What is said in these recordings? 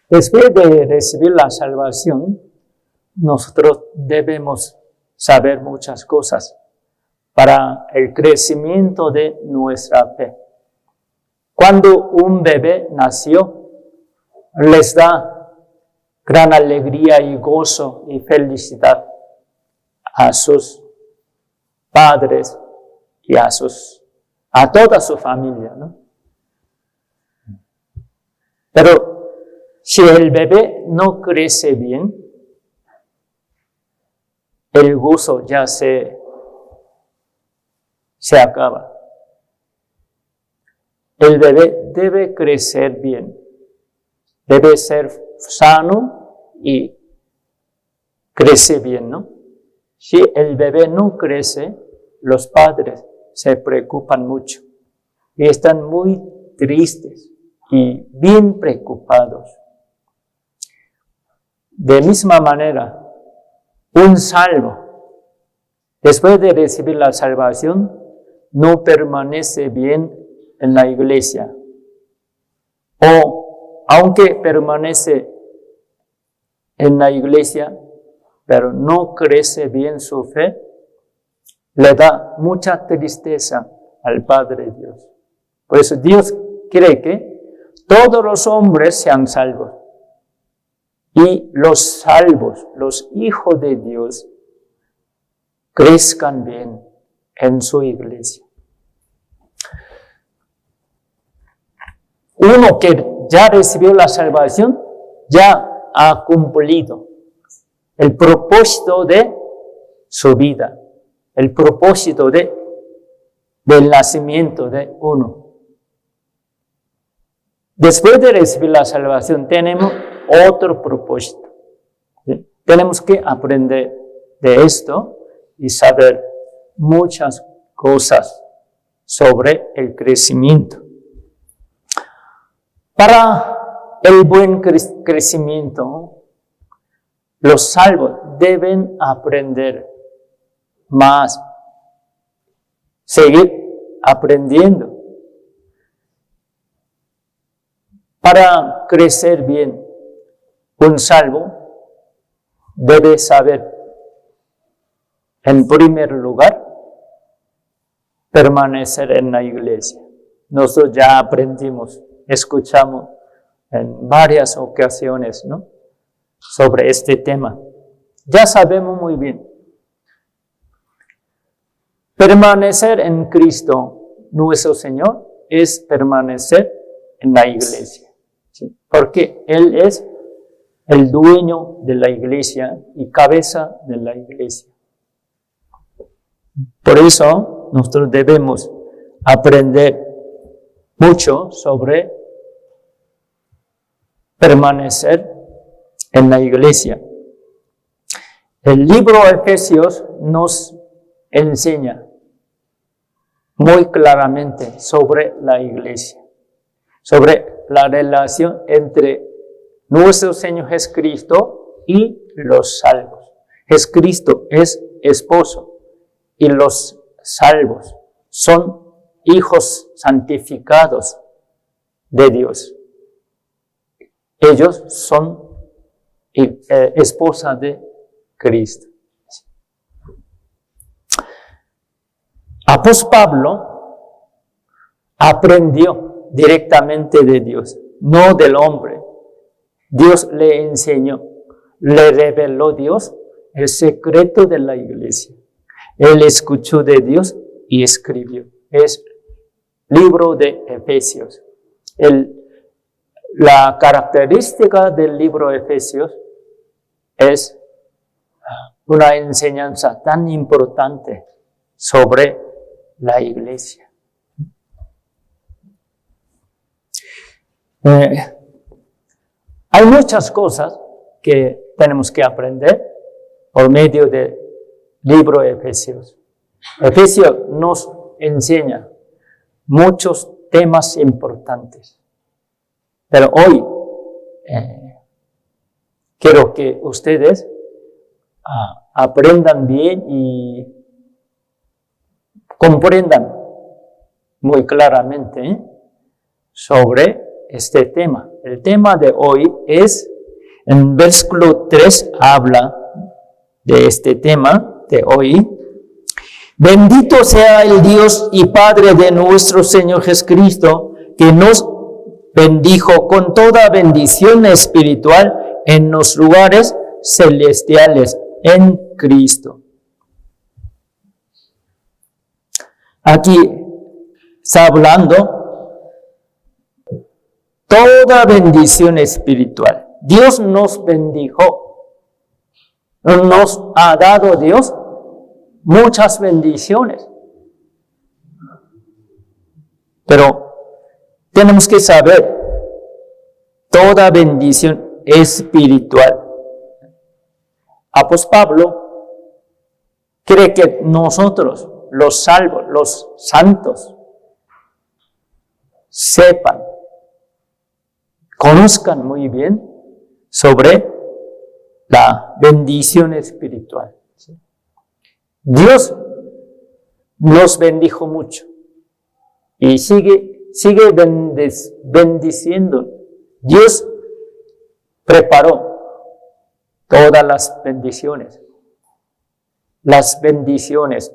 Después de recibir la salvación, nosotros debemos saber muchas cosas para el crecimiento de nuestra fe. Cuando un bebé nació, les da gran alegría y gozo y felicidad a sus padres y a toda su familia, ¿no? Pero si el bebé no crece bien, el gozo ya se acaba. El bebé debe crecer bien, debe ser sano y crece bien, ¿no? Si el bebé no crece, los padres se preocupan mucho y están muy tristes y bien preocupados. De misma manera, un salvo, después de recibir la salvación, no permanece bien en la iglesia. O, aunque permanece en la iglesia, pero no crece bien su fe, le da mucha tristeza al Padre Dios. Por eso Dios quiere que todos los hombres sean salvos. Y los salvos, los hijos de Dios, crezcan bien en su iglesia. Uno que ya recibió la salvación, ya ha cumplido el propósito de su vida, el propósito del nacimiento de uno. Después de recibir la salvación, tenemos otro propósito. ¿Sí? Tenemos que aprender de esto y saber muchas cosas sobre el crecimiento. Para el buen crecimiento, los salvos deben aprender más, seguir aprendiendo. Para crecer bien, un salvo debe saber, en primer lugar, permanecer en la iglesia. Nosotros ya aprendimos, escuchamos en varias ocasiones, ¿no?, sobre este tema. Ya sabemos muy bien. Permanecer en Cristo, nuestro Señor, es permanecer en la iglesia. ¿Sí? Porque Él es el dueño de la iglesia y cabeza de la iglesia. Por eso nosotros debemos aprender mucho sobre permanecer en la iglesia. El libro de Efesios nos enseña muy claramente sobre la iglesia, sobre la relación entre nuestro Señor Jesucristo y los salvos. Jesucristo es esposo y los salvos son hijos santificados de Dios. Ellos son esposa de Cristo. Apóstol Pablo aprendió directamente de Dios, no del hombre. Dios le enseñó, le reveló Dios el secreto de la iglesia. Él escuchó de Dios y escribió. Es libro de Efesios. La característica del libro de Efesios es una enseñanza tan importante sobre la iglesia. Hay muchas cosas que tenemos que aprender por medio del libro de Efesios. Efesios nos enseña muchos temas importantes. Pero hoy quiero que ustedes aprendan bien y comprendan muy claramente sobre este tema. el tema de hoy es, en versículo 3 habla de este tema de hoy. Bendito sea el Dios y Padre de nuestro Señor Jesucristo, que nos bendijo con toda bendición espiritual en los lugares celestiales en Cristo. Aquí está hablando toda bendición espiritual. Dios nos bendijo. Nos ha dado Dios muchas bendiciones. Pero tenemos que saber, toda bendición espiritual. Apóstol Pablo cree que nosotros, los salvos, los santos, sepan, conozcan muy bien sobre la bendición espiritual. Dios nos bendijo mucho y sigue bendiciendo. Dios preparó todas las bendiciones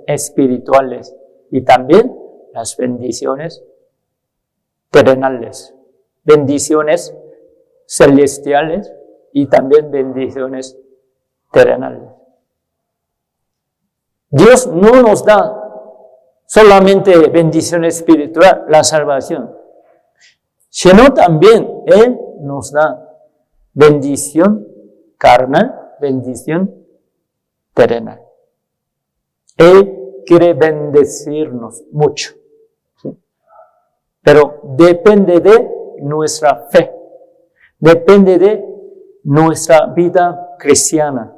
espirituales y también las bendiciones terrenales, bendiciones celestiales y también bendiciones terrenales. Dios no nos da solamente bendición espiritual, la salvación, sino también Él nos da bendición carnal, bendición terrenal. Él quiere bendecirnos mucho, ¿sí? Pero depende de nuestra fe, depende de nuestra vida cristiana.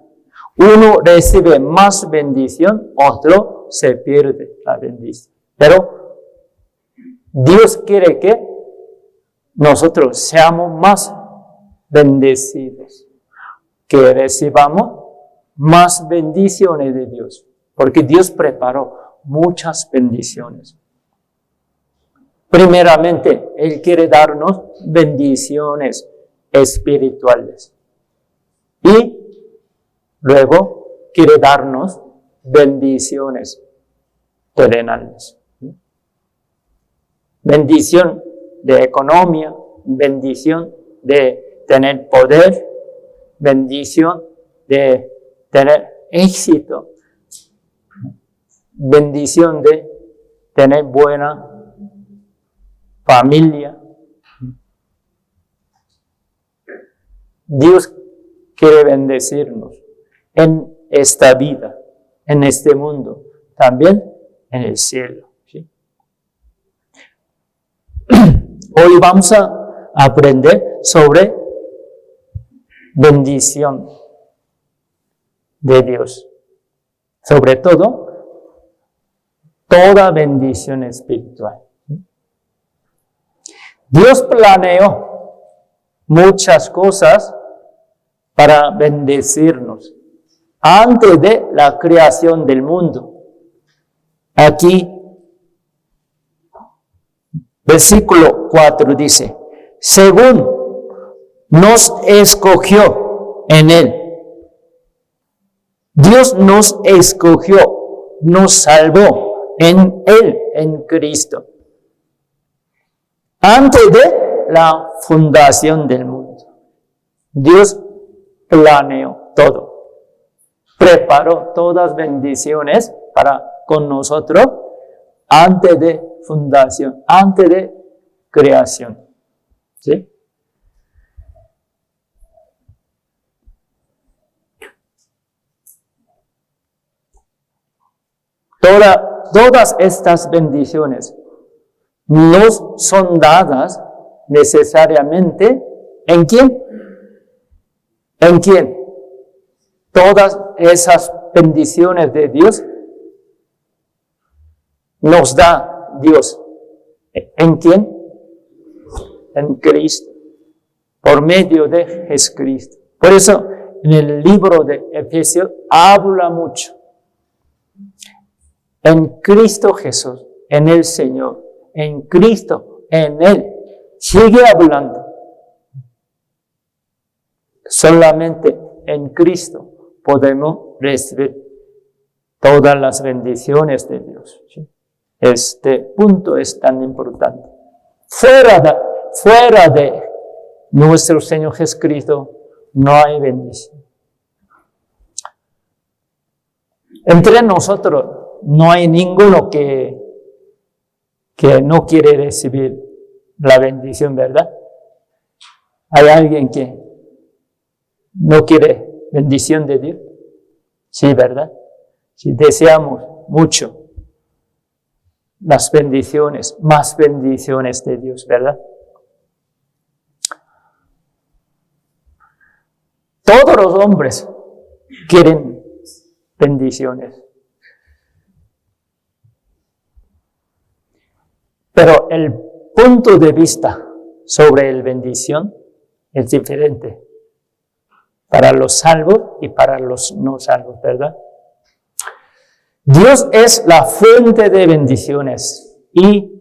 Uno recibe más bendición, otro se pierde la bendición. Pero Dios quiere que nosotros seamos más bendecidos, que recibamos más bendiciones de Dios, porque Dios preparó muchas bendiciones. Primeramente, Él quiere darnos bendiciones espirituales y luego quiere darnos bendiciones terrenales. Bendición de economía, bendición de tener poder, bendición de tener éxito, bendición de tener buena familia. Dios quiere bendecirnos en esta vida, en este mundo, también en el cielo. ¿Sí? Hoy vamos a aprender sobre bendición de Dios. Sobre todo, toda bendición espiritual. Dios planeó muchas cosas para bendecirnos antes de la creación del mundo. Aquí, versículo 4 dice, según nos escogió en Él. Dios nos escogió, nos salvó en Él, en Cristo. Antes de la fundación del mundo, Dios planeó todo. Preparó todas bendiciones con nosotros antes de fundación, antes de creación. ¿Sí? Todas estas bendiciones nos son dadas necesariamente ¿en quién? ¿En quién? Todas esas bendiciones de Dios nos da Dios. ¿En quién? En Cristo. Por medio de Jesucristo. Por eso en el libro de Efesios habla mucho. En Cristo Jesús, en el Señor, en Cristo, en Él. Sigue hablando. Solamente en Cristo podemos recibir todas las bendiciones de Dios. ¿Sí? Este punto es tan importante. Fuera de nuestro Señor Jesucristo no hay bendición. Entre nosotros no hay ninguno que no quiere recibir la bendición, ¿verdad? ¿Hay alguien que no quiere bendición de Dios? Sí, ¿verdad? Sí, deseamos mucho las bendiciones, más bendiciones de Dios, ¿verdad? Todos los hombres quieren bendiciones. Pero el punto de vista sobre la bendición es diferente para los salvos y para los no salvos, ¿verdad? Dios es la fuente de bendiciones y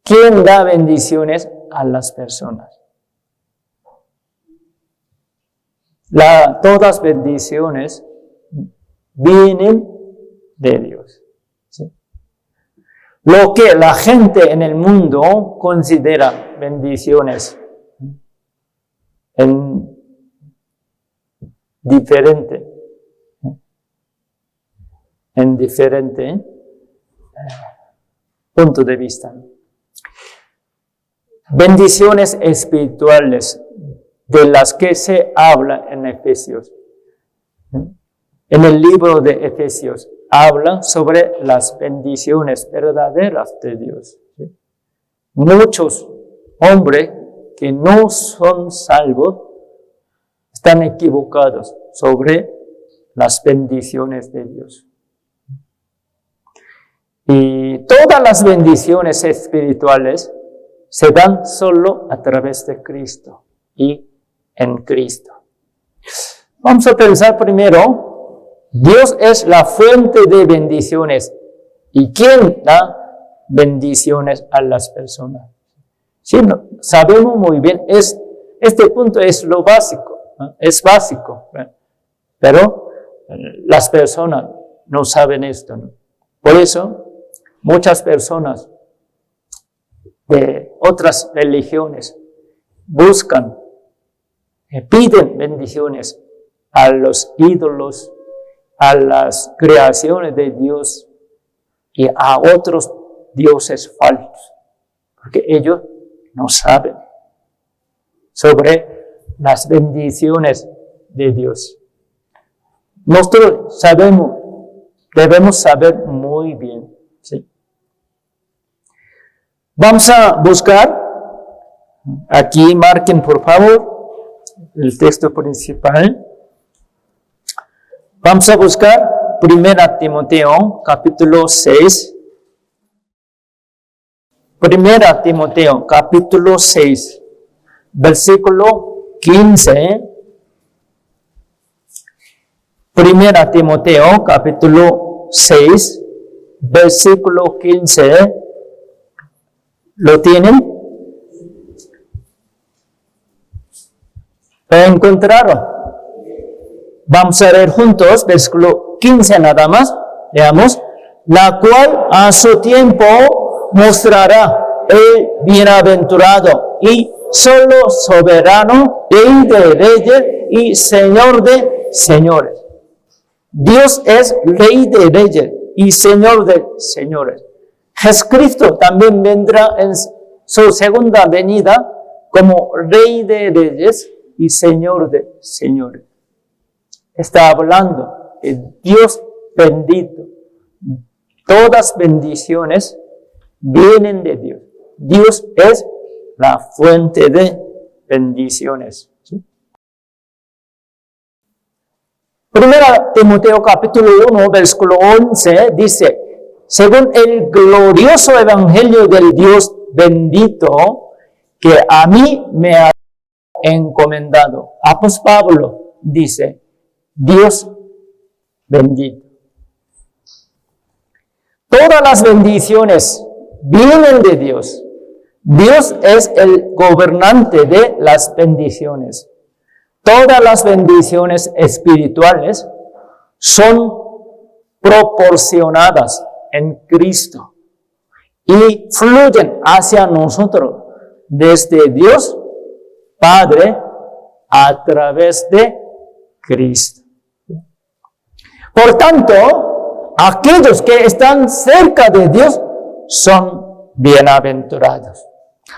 ¿quién da bendiciones a las personas? Todas bendiciones vienen de Dios. ¿Sí? Lo que la gente en el mundo considera bendiciones en diferente punto de vista. Bendiciones espirituales de las que se habla en Efesios. En el libro de Efesios habla sobre las bendiciones verdaderas de Dios. Muchos hombres que no son salvos están equivocados sobre las bendiciones de Dios. Y todas las bendiciones espirituales se dan solo a través de Cristo y en Cristo. Vamos a pensar primero, Dios es la fuente de bendiciones. ¿Y quién da bendiciones a las personas? Sí, sabemos muy bien, este punto es lo básico, ¿no? Es básico, ¿no? Pero las personas no saben esto, ¿no? Por eso, muchas personas de otras religiones piden bendiciones a los ídolos, a las creaciones de Dios y a otros dioses falsos, porque ellos no saben sobre las bendiciones de Dios. Nosotros debemos saber muy bien, ¿sí? Vamos a buscar, aquí marquen por favor el texto principal. Vamos a buscar 1 Timoteo capítulo 6. 1 Timoteo capítulo 6, versículo 15. 1 Timoteo capítulo 6, versículo 15. ¿Lo tienen? ¿Lo encontraron? Vamos a leer juntos, versículo 15 nada más. Leamos. La cual a su tiempo mostrará el bienaventurado y solo soberano, Rey de reyes y Señor de señores. Dios es Rey de reyes y Señor de señores. Jesucristo también vendrá en su segunda venida como Rey de reyes y Señor de señores. Está hablando de Dios bendito. Todas bendiciones vienen de Dios. Dios es la fuente de bendiciones. ¿Sí? 1 Timoteo capítulo 1, versículo 11 dice, según el glorioso evangelio del Dios bendito que a mí me ha encomendado. Apóstol Pablo dice, Dios bendito. Todas las bendiciones vienen de Dios. Dios es el gobernante de las bendiciones. todas las bendiciones espirituales son proporcionadas en Cristo y fluyen hacia nosotros desde Dios Padre a través de Cristo. Por tanto, aquellos que están cerca de Dios son bienaventurados.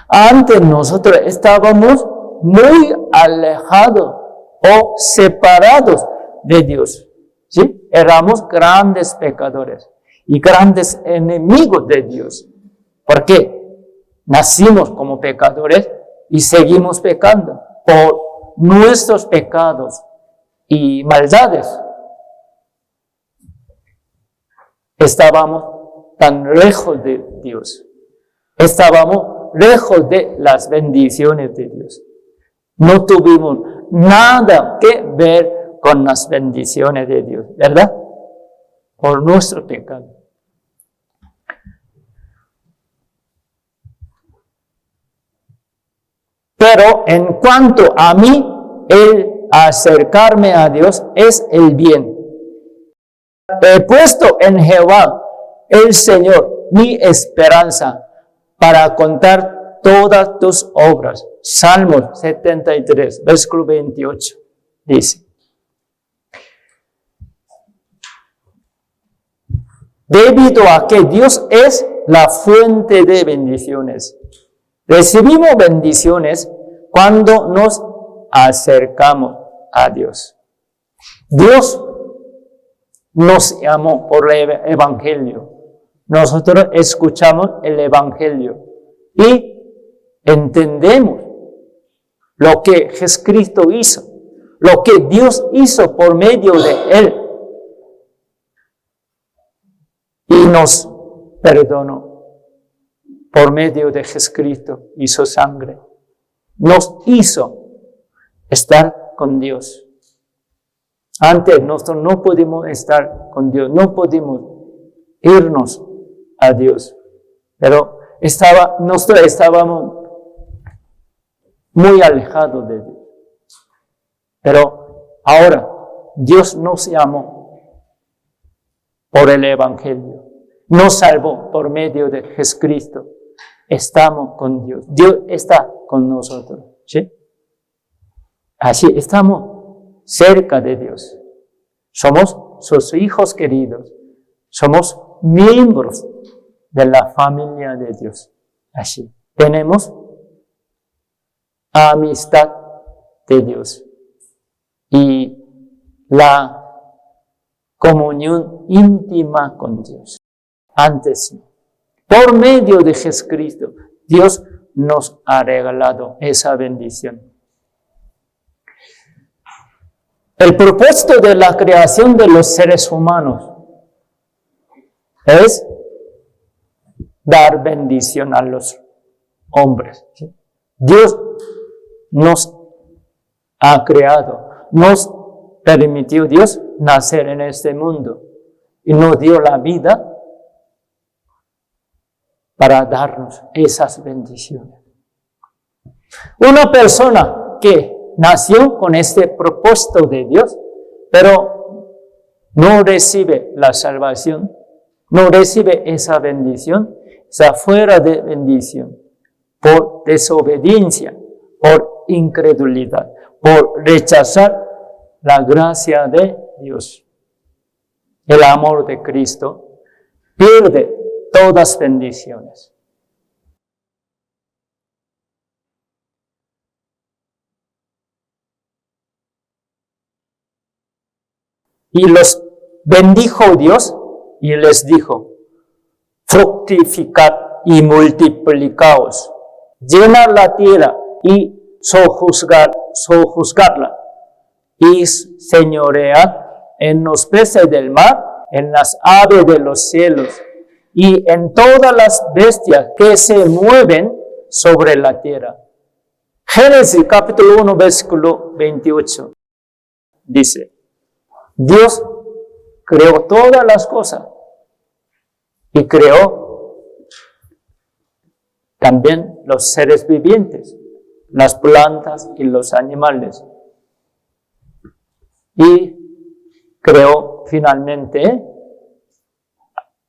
Antes nosotros estábamos muy alejados o separados de Dios, ¿sí? Éramos grandes pecadores y grandes enemigos de Dios. ¿Por qué? Nacimos como pecadores y seguimos pecando por nuestros pecados y maldades. Estábamos tan lejos de Dios. Estábamos lejos de las bendiciones de Dios. No tuvimos nada que ver con las bendiciones de Dios, ¿verdad? Por nuestro pecado. Pero en cuanto a mí, el acercarme a Dios es el bien. He puesto en Jehová, el Señor, mi esperanza, para contar todas tus obras. Salmos 73, versículo 28, dice. Debido a que Dios es la fuente de bendiciones. Recibimos bendiciones cuando nos acercamos a Dios. Dios nos llamó por el Evangelio. Nosotros escuchamos el Evangelio y entendemos lo que Jesucristo hizo, lo que Dios hizo por medio de Él. Y nos perdonó por medio de Jesucristo y su sangre. Nos hizo estar con Dios. Antes nosotros no pudimos estar con Dios, no pudimos irnos a Dios. Pero nosotros estábamos muy alejados de Dios. Pero ahora Dios nos llamó por el Evangelio. Nos salvó por medio de Jesucristo. Estamos con Dios. Dios está con nosotros. ¿Sí? Así estamos cerca de Dios. Somos sus hijos queridos. Somos miembros de la familia de Dios. Así. Tenemos amistad de Dios. Y la comunión íntima con Dios. Antes, por medio de Jesucristo, Dios nos ha regalado esa bendición. El propósito de la creación de los seres humanos es dar bendición a los hombres. ¿Sí? Dios nos ha creado, nos permitió Dios nacer en este mundo y nos dio la vida para darnos esas bendiciones. Una persona que nació con este propósito de Dios, pero no recibe la salvación, no recibe esa bendición, está fuera de bendición por desobediencia, por incredulidad, por rechazar la gracia de Dios. El amor de Cristo pierde todas bendiciones. Y los bendijo Dios y les dijo, fructificad y multiplicaos, llenad la tierra y sojuzgarla, y señoread en los peces del mar, en las aves de los cielos, y en todas las bestias que se mueven sobre la tierra. Génesis capítulo 1, versículo 28, dice, Dios creó todas las cosas y creó también los seres vivientes, las plantas y los animales. y creó finalmente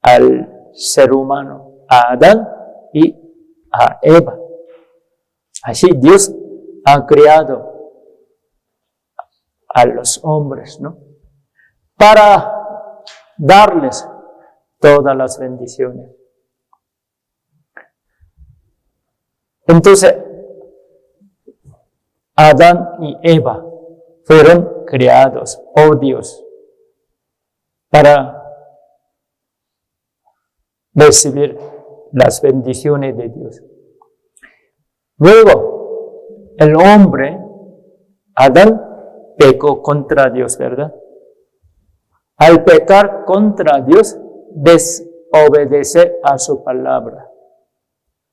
al ser humano, a Adán y a Eva. Así Dios ha creado a los hombres, ¿no? Para darles todas las bendiciones. Entonces, Adán y Eva fueron creados por Dios para recibir las bendiciones de Dios. Luego, el hombre, Adán, pecó contra Dios, ¿verdad? Al pecar contra Dios, desobedece a su palabra.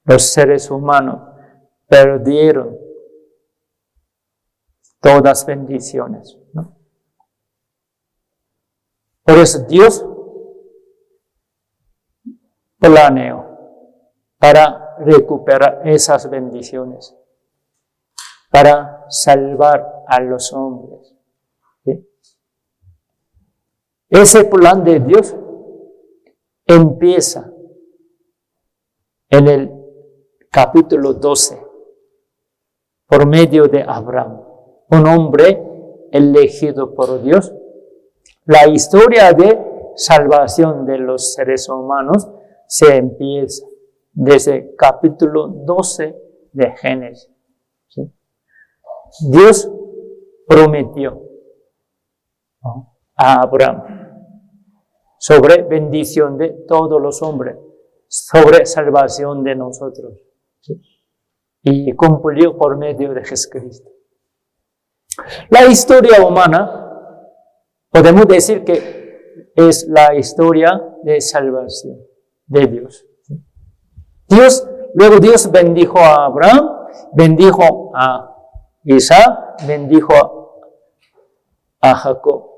Los seres humanos perdieron todas bendiciones, ¿no? Por eso Dios planeó para recuperar esas bendiciones, para salvar a los hombres. ¿Sí? Ese plan de Dios empieza en el capítulo 12, por medio de Abraham, un hombre elegido por Dios. La historia de salvación de los seres humanos se empieza desde el capítulo 12 de Génesis. ¿Sí? Dios prometió a Abraham sobre bendición de todos los hombres, sobre salvación de nosotros. ¿Sí? Y cumplió por medio de Jesucristo. La historia humana, podemos decir que es la historia de salvación de Dios. Luego Dios bendijo a Abraham, bendijo a Isaac, bendijo a Jacob,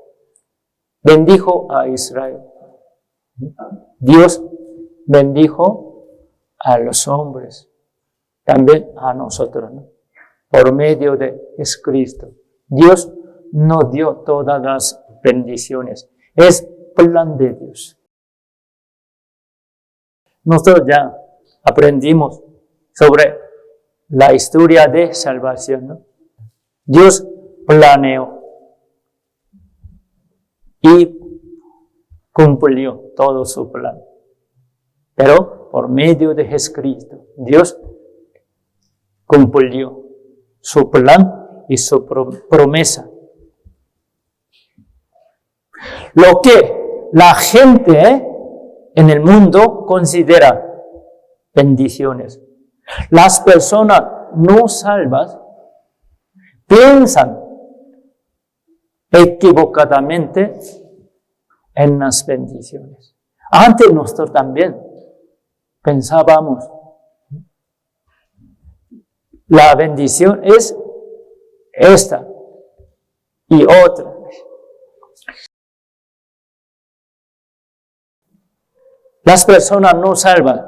bendijo a Israel. Dios bendijo a los hombres, también a nosotros, ¿no? Por medio de Jesucristo. Dios nos dio todas las bendiciones. Es plan de Dios. Nosotros ya aprendimos sobre la historia de salvación, ¿no? Dios planeó y cumplió todo su plan. Pero por medio de Jesucristo, Dios cumplió su plan y su promesa. Lo que la gente en el mundo considera bendiciones, las personas no salvas piensan equivocadamente en las bendiciones. Antes nosotros también pensábamos, la bendición es esta y otra. Las personas no salvan,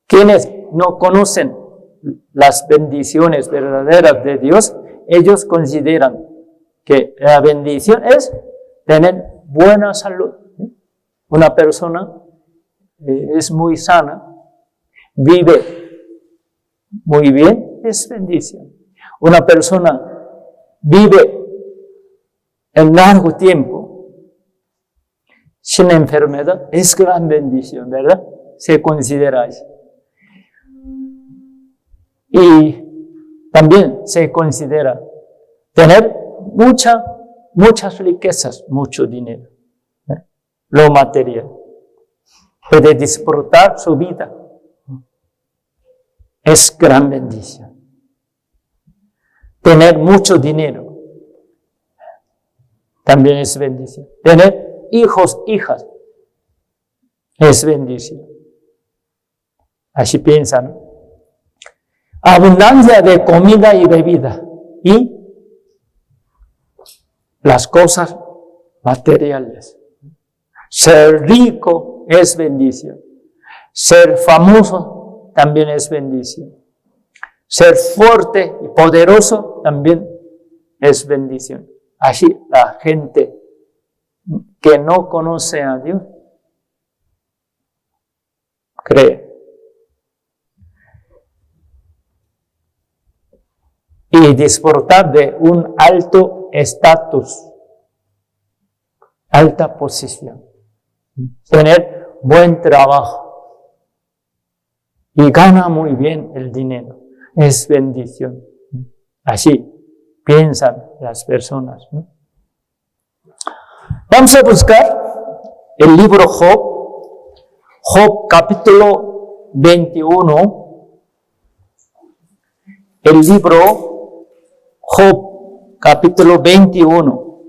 quienes no conocen las bendiciones verdaderas de Dios, ellos consideran que la bendición es tener buena salud. Una persona es muy sana, vive muy bien, es bendición. Una persona vive en largo tiempo sin enfermedad, es gran bendición, ¿verdad? Se considera así. Y también se considera tener muchas riquezas, mucho dinero, lo material. Puede disfrutar su vida. Es gran bendición. Tener mucho dinero también es bendición. Tener hijos, hijas, es bendición. Así piensan. Abundancia de comida y bebida y las cosas materiales. Ser rico es bendición. Ser famoso también es bendición. Ser fuerte y poderoso también es bendición. Así la gente que no conoce a Dios cree. Y disfrutar de un alto estatus, alta posición, tener buen trabajo y gana muy bien el dinero. Es bendición. Así piensan las personas, ¿no? Vamos a buscar el libro Job, Job capítulo 21, el libro Job capítulo 21.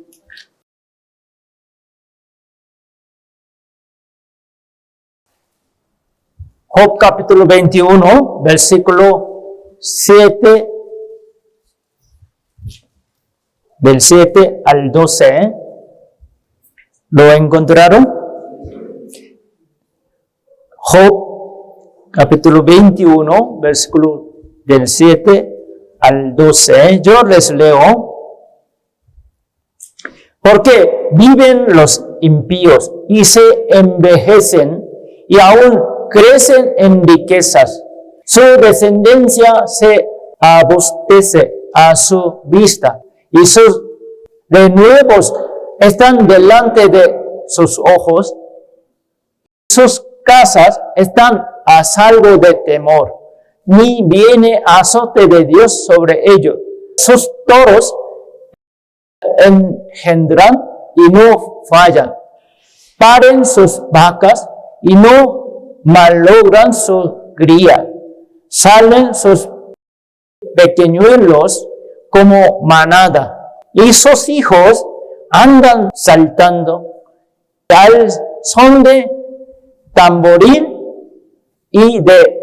Job capítulo 21, versículo 7, del 7 al 12. ¿Lo encontraron? Job capítulo 21, versículo del 7 al 12. Yo les leo. Porque viven los impíos y se envejecen y aún crecen en riquezas. Su descendencia se abustece a su vista y sus renuevos están delante de sus ojos. Sus casas están a salvo de temor, ni viene azote de Dios sobre ellos. Sus toros engendran y no fallan. Paren sus vacas y no malogran su cría. Salen sus pequeñuelos como manada, y sus hijos andan saltando al son de tamboril y de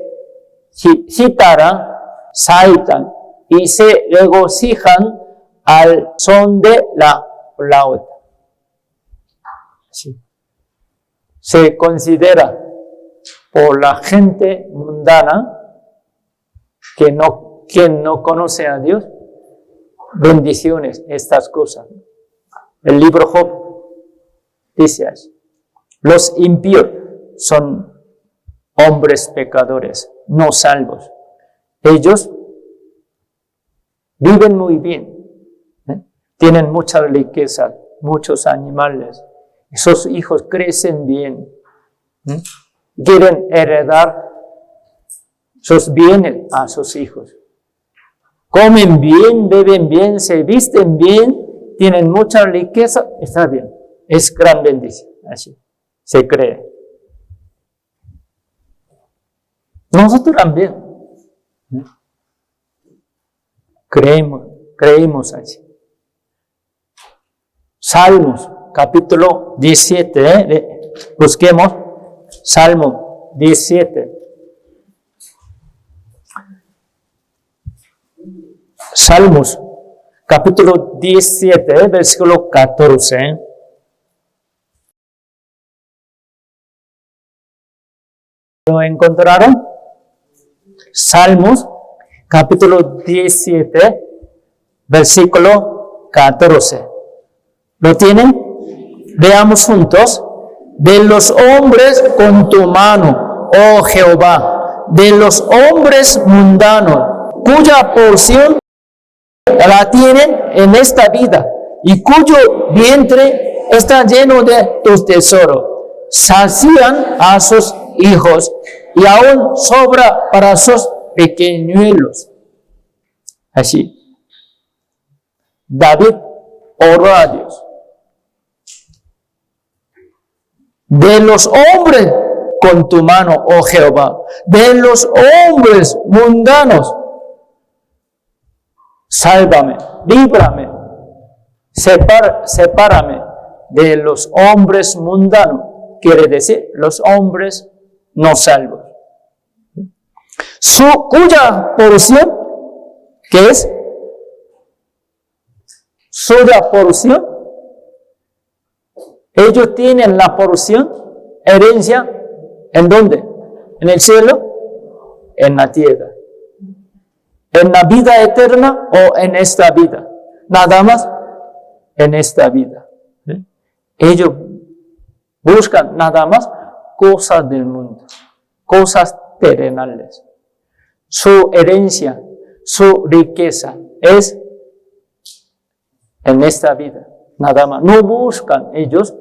cítara, saltan y se regocijan al son de la flauta. Sí. Se considera por la gente mundana quien no conoce a Dios, bendiciones, estas cosas. El libro Job dice así: los impíos son hombres pecadores, no salvos. Ellos viven muy bien, tienen mucha riqueza, muchos animales, y sus hijos crecen bien, quieren heredar sus bienes a sus hijos. Comen bien, beben bien, se visten bien, tienen mucha riqueza, está bien. Es gran bendición, así se cree. Nosotros también creemos así. Salmos, capítulo 17, busquemos Salmo 17. Salmos, capítulo 17, versículo 14. ¿Lo encontraron? Salmos, capítulo 17, versículo 14. ¿Lo tienen? Veamos juntos. De los hombres con tu mano, oh Jehová, de los hombres mundanos, cuya porción la tienen en esta vida y cuyo vientre está lleno de tus tesoros. Sacían a sus hijos y aún sobra para sus pequeñuelos. Así, David oró a Dios. De los hombres con tu mano, oh Jehová, de los hombres mundanos, sálvame, líbrame, sepárame de los hombres mundanos, quiere decir los hombres no salvos. Cuya porción, ¿qué es? Suya porción. Ellos tienen la porción, herencia, ¿en dónde? ¿En el cielo? En la tierra. ¿En la vida eterna o en esta vida? Nada más en esta vida. ¿Sí? Ellos buscan nada más cosas del mundo, cosas terrenales. Su herencia, su riqueza es en esta vida, nada más. No buscan ellos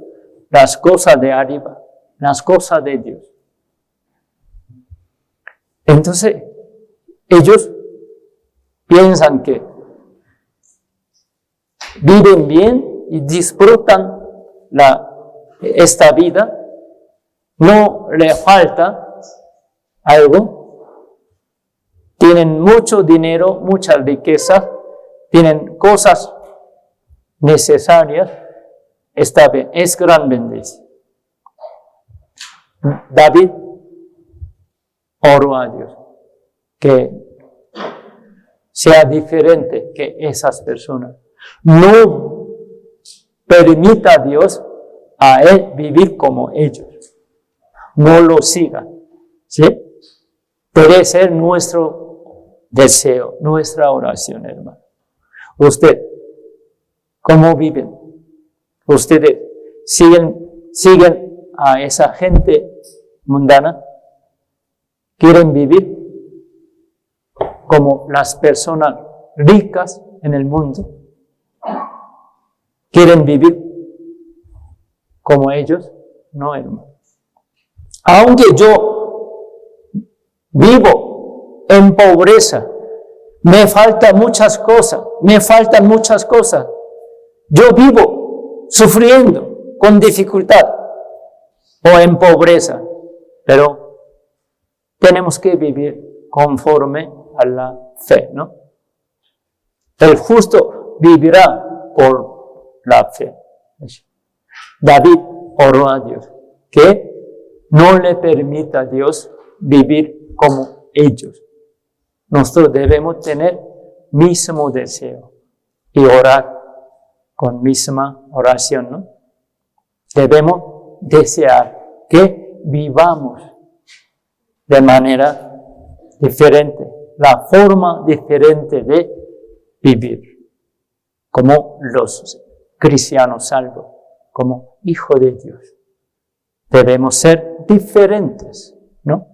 las cosas de arriba, las cosas de Dios. Entonces, ellos piensan que viven bien y disfrutan esta vida, no le falta algo, tienen mucho dinero, mucha riqueza, tienen cosas necesarias, está bien, es gran bendición. David oró a Dios que sea diferente que esas personas. No permita a Dios a él vivir como ellos. No lo siga. ¿Sí? Debe ser nuestro deseo, nuestra oración, hermano. Usted, ¿cómo viven? Ustedes siguen a esa gente mundana. ¿Quieren vivir como las personas ricas en el mundo? ¿Quieren vivir como ellos? No, hermano. Aunque yo vivo en pobreza, me faltan muchas cosas, yo vivo sufriendo con dificultad o en pobreza, pero tenemos que vivir conforme a la fe, ¿no? El justo vivirá por la fe. David oró a Dios que no le permita a Dios vivir como ellos. Nosotros debemos tener mismo deseo y orar con misma oración, ¿no? Debemos desear que vivamos de manera diferente, la forma diferente de vivir, como los cristianos salvos, como hijos de Dios. Debemos ser diferentes, ¿no?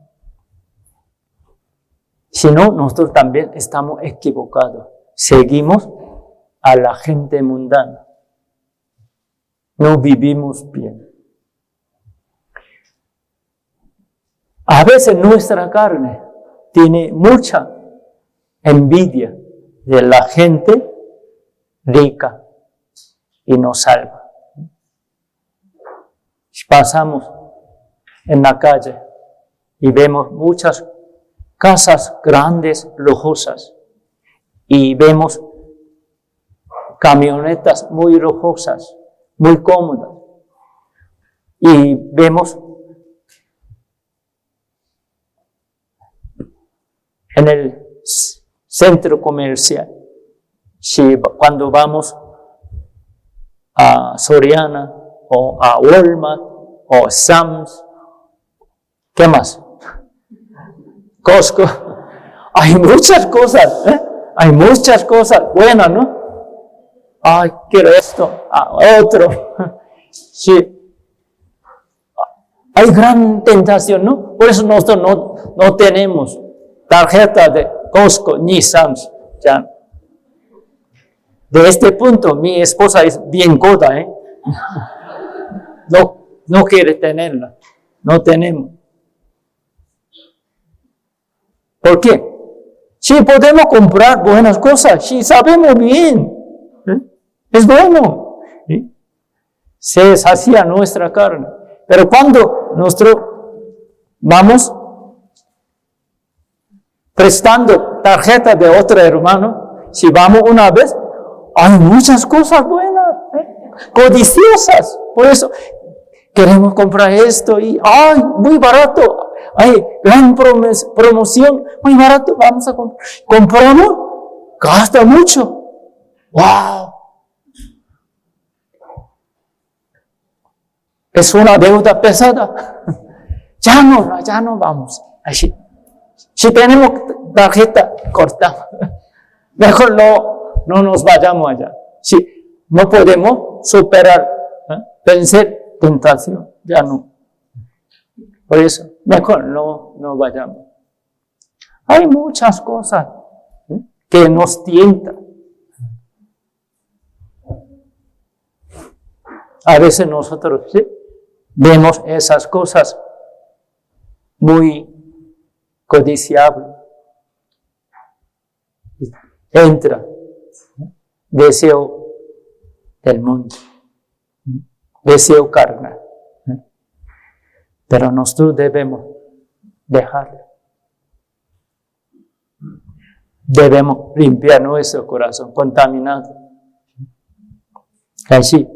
Si no, nosotros también estamos equivocados. Seguimos a la gente mundana. No vivimos bien. A veces nuestra carne tiene mucha envidia de la gente rica y nos salva. Pasamos en la calle y vemos muchas casas grandes, lujosas, y vemos camionetas muy lujosas, muy cómodas, y vemos en el centro comercial, cuando vamos a Soriana o a Walmart o Sam's, ¿qué más? Costco, hay muchas cosas, hay muchas cosas buenas, ¿no? Ay, quiero esto, otro. Sí. Hay gran tentación, ¿no? Por eso nosotros no tenemos tarjeta de Costco ni Sam's. Ya. De este punto, mi esposa es bien coda, No quiere tenerla. No tenemos. ¿Por qué? Si podemos comprar buenas cosas, si sabemos bien, es bueno. ¿Sí? Se sacia nuestra carne. Pero cuando nosotros vamos prestando tarjeta de otro hermano, si vamos una vez, hay muchas cosas buenas, codiciosas. Por eso queremos comprar esto y ¡ay, muy barato! ¡Ay, gran promoción! Muy barato, vamos a comprar. Compramos, gasta mucho. ¡Wow! Es una deuda pesada. Ya no vamos. Así. Si tenemos tarjeta, cortamos. Mejor no nos vayamos allá. Sí, no podemos superar, vencer tentación, ya no. Por eso, mejor no vayamos. Hay muchas cosas que nos tientan. A veces nosotros vemos esas cosas muy codiciables. Entra deseo del mundo, deseo carnal. Pero nosotros debemos dejarlo. Debemos limpiar nuestro corazón contaminado. Así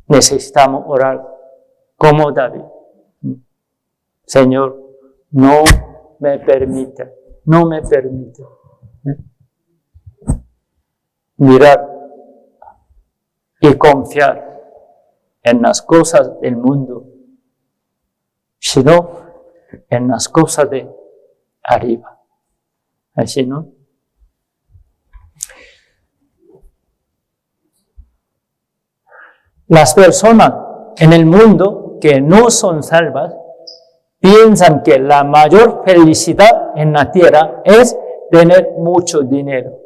necesitamos orar como David. Señor, no me permita mirar y confiar en las cosas del mundo, sino en las cosas de arriba. Así, ¿no? Las personas en el mundo que no son salvas piensan que la mayor felicidad en la tierra es tener mucho dinero,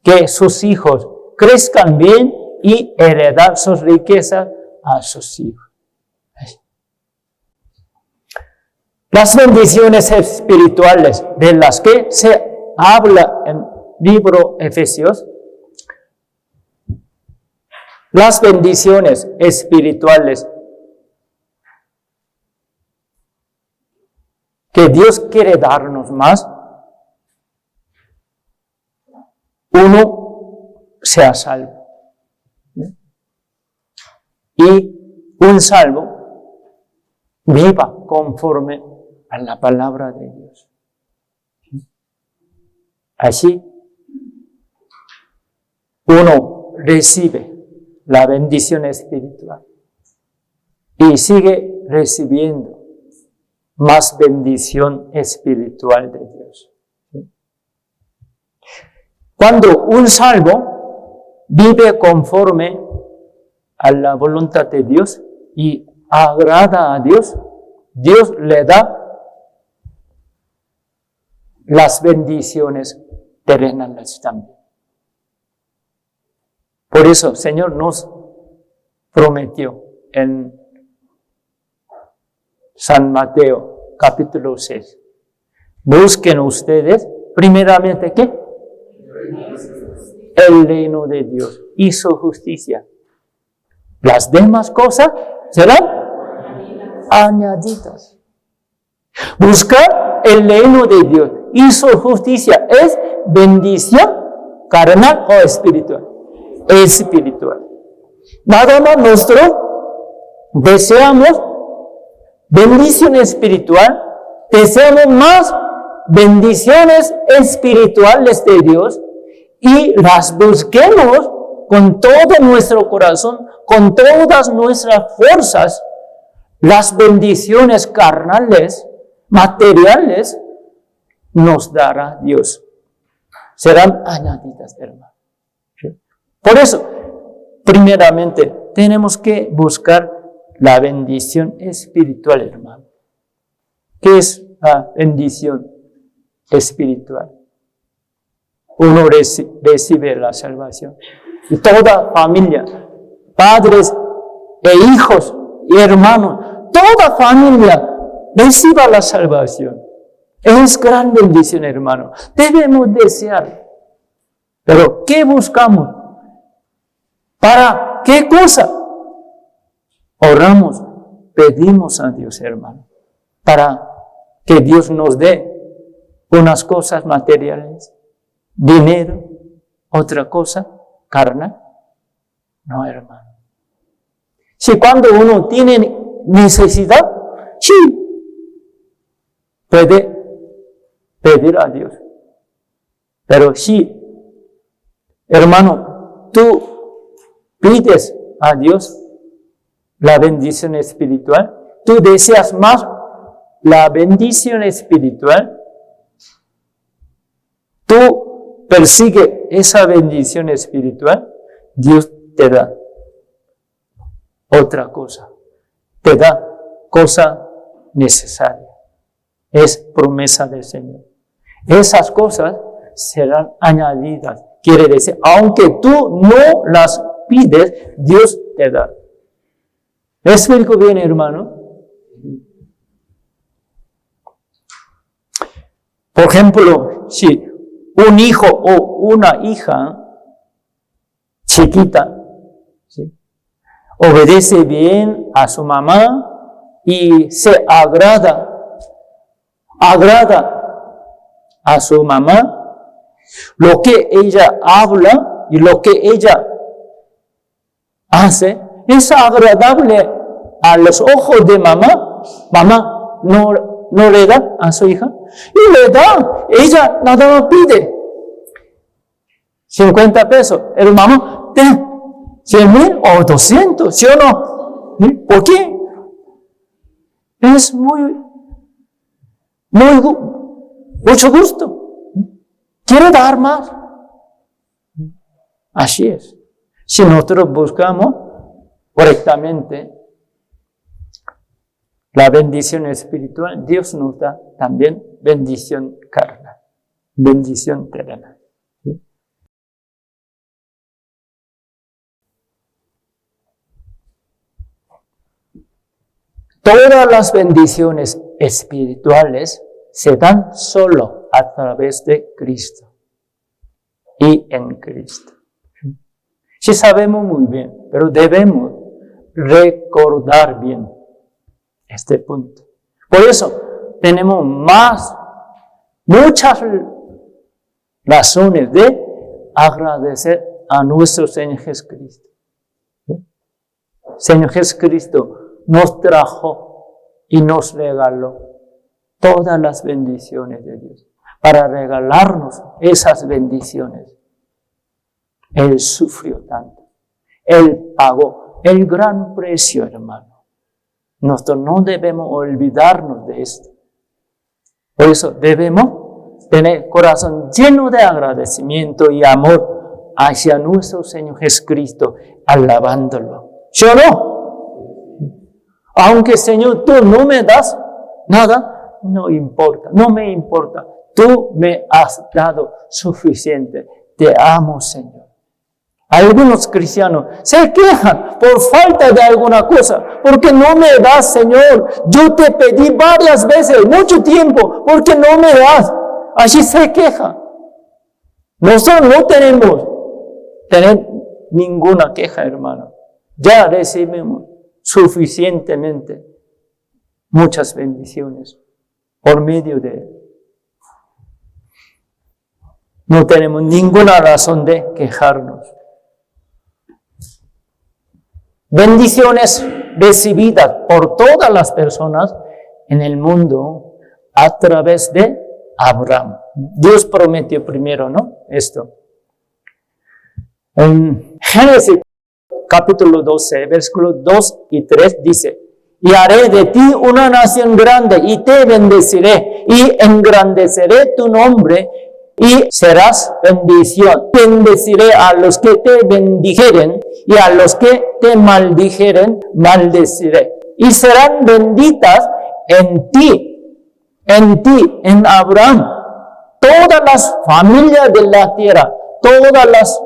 que sus hijos crezcan bien y heredar sus riquezas a sus hijos. Las bendiciones espirituales de las que se habla en el libro Efesios, las bendiciones espirituales que Dios quiere darnos más, uno sea salvo. Y un salvo viva conforme a la palabra de Dios. Así, uno recibe la bendición espiritual y sigue recibiendo más bendición espiritual de Dios. Cuando un salvo vive conforme a la voluntad de Dios y agrada a Dios, Dios le da las bendiciones terrenales también. Por eso el Señor nos prometió en San Mateo capítulo 6. Busquen ustedes primeramente ¿qué? El reino de Dios y su justicia. Las demás cosas serán añadidas. Buscar el reino de Dios y su justicia es bendición carnal o espiritual. Espiritual. Nada más nosotros deseamos bendición espiritual, deseamos más bendiciones espirituales de Dios y las busquemos con todo nuestro corazón, con todas nuestras fuerzas. Las bendiciones carnales, materiales, nos dará Dios. Serán añadidas, hermano. Por eso, primeramente, tenemos que buscar la bendición espiritual, hermano. ¿Qué es la bendición espiritual? Uno recibe la salvación. Y toda familia, padres e hijos y hermanos, toda familia reciba la salvación. Es gran bendición, hermano. Debemos desear. Pero, ¿qué buscamos? ¿Para qué cosa? Oramos, pedimos a Dios, hermano, para que Dios nos dé unas cosas materiales, dinero, otra cosa, carnal. No, hermano. Si cuando uno tiene necesidad, sí, puede pedir a Dios. Pero sí, hermano, tú pides a Dios la bendición espiritual, tú deseas más la bendición espiritual, tú persigues esa bendición espiritual, Dios te da otra cosa. Te da cosa necesaria. Es promesa del Señor. Esas cosas serán añadidas. Quiere decir, aunque tú no las pides, Dios te da. ¿Me explico bien, hermano? Por ejemplo, si un hijo o una hija chiquita, ¿sí?, obedece bien a su mamá y se agrada a su mamá, lo que ella habla y lo que ella hace es agradable a los ojos de mamá. Mamá no le da a su hija y le da. Ella nada más pide 50 pesos. El mamá, ten 100,000 o 200, ¿sí o no? ¿Por qué? Es mucho gusto. Quiere dar más. Así es. Si nosotros buscamos correctamente la bendición espiritual, Dios nos da también bendición carnal, bendición terrenal. ¿Sí? Todas las bendiciones espirituales se dan solo a través de Cristo y en Cristo. Sí sabemos muy bien, pero debemos recordar bien este punto. Por eso tenemos muchas razones de agradecer a nuestro Señor Jesucristo. Señor Jesucristo nos trajo y nos regaló todas las bendiciones de Dios. Para regalarnos esas bendiciones, Él sufrió tanto. Él pagó el gran precio, hermano. Nosotros no debemos olvidarnos de esto. Por eso debemos tener corazón lleno de agradecimiento y amor hacia nuestro Señor Jesucristo, alabándolo. ¿Sí o no? Aunque, Señor, tú no me das nada, no importa, no me importa. Tú me has dado suficiente. Te amo, Señor. Algunos cristianos se quejan por falta de alguna cosa. Porque no me das, Señor. Yo te pedí varias veces, mucho tiempo, porque no me das. Así se quejan. Nosotros no tenemos tener ninguna queja, hermano. Ya recibimos suficientemente muchas bendiciones por medio de Él. No tenemos ninguna razón de quejarnos. Bendiciones recibidas por todas las personas en el mundo a través de Abraham. Dios prometió primero, ¿no? Esto. En Génesis capítulo 12, versículos 2 y 3 dice: y haré de ti una nación grande y te bendeciré y engrandeceré tu nombre y serás bendición. Bendeciré a los que te bendijeren y a los que te maldijeren, maldeciré. Y serán benditas en ti, en Abraham, todas las familias de la tierra, todas las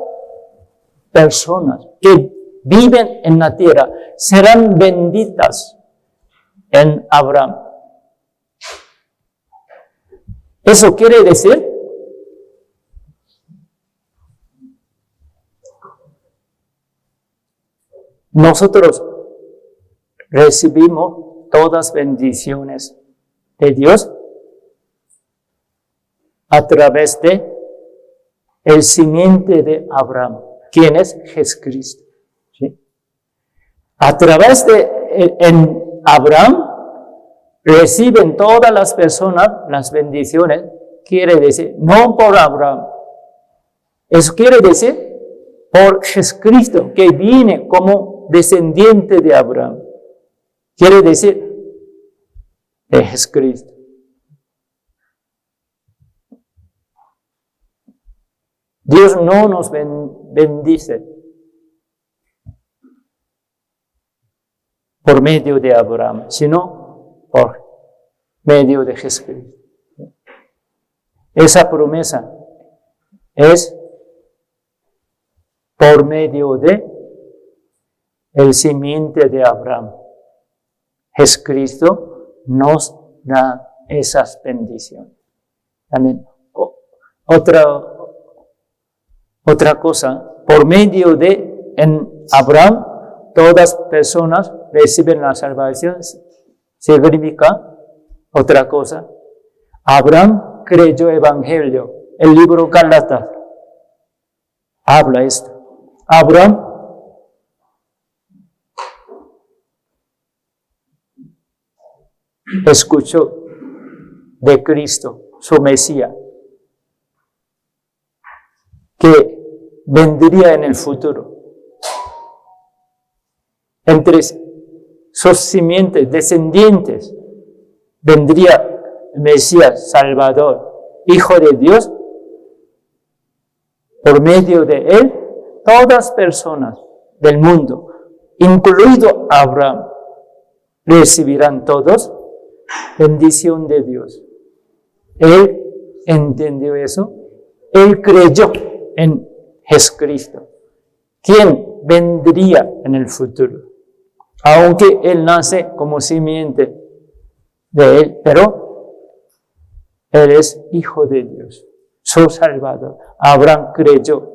personas que viven en la tierra, serán benditas en Abraham. Eso quiere decir nosotros recibimos todas bendiciones de Dios a través de el simiente de Abraham, quien es Jesucristo. ¿Sí? A través de en Abraham reciben todas las personas las bendiciones, quiere decir, no por Abraham. Eso quiere decir por Jesucristo, que viene como descendiente de Abraham. Quiere decir de Jesucristo. Dios no nos bendice por medio de Abraham, sino por medio de Jesucristo. Esa promesa es por medio de el simiente de Abraham. Jesucristo nos da esas bendiciones. También otra cosa, por medio de en Abraham, todas personas reciben la salvación. Significa otra cosa. Abraham creyó evangelio. El libro Gálatas habla esto. Abraham escuchó de Cristo, su Mesías, que vendría en el futuro. Entre sus simientes, descendientes, vendría el Mesías, Salvador, Hijo de Dios. Por medio de él, todas personas del mundo, incluido Abraham, recibirán todos bendición de Dios. Él entendió eso. Él creyó en Jesucristo, quien vendría en el futuro. Aunque él nace como simiente de él, pero él es Hijo de Dios, su Salvador. Abraham creyó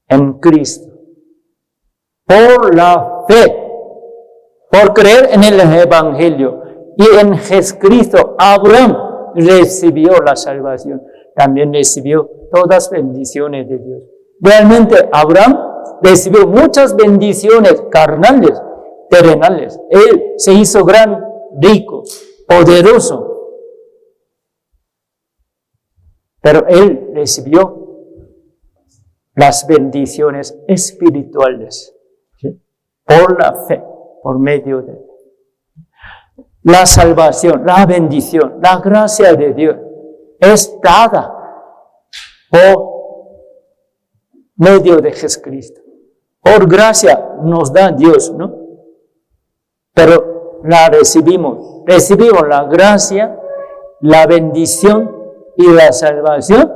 en Cristo por la fe, por creer en el Evangelio y en Jesucristo. Abraham recibió la salvación, también recibió todas las bendiciones de Dios. Realmente Abraham recibió muchas bendiciones carnales, terrenales. Él se hizo gran, rico, poderoso. Pero él recibió las bendiciones espirituales, ¿sí? Por la fe, por medio de la salvación, la bendición, la gracia de Dios es dada por medio de Jesucristo. Por gracia nos da Dios, ¿no? Pero la recibimos la gracia, la bendición y la salvación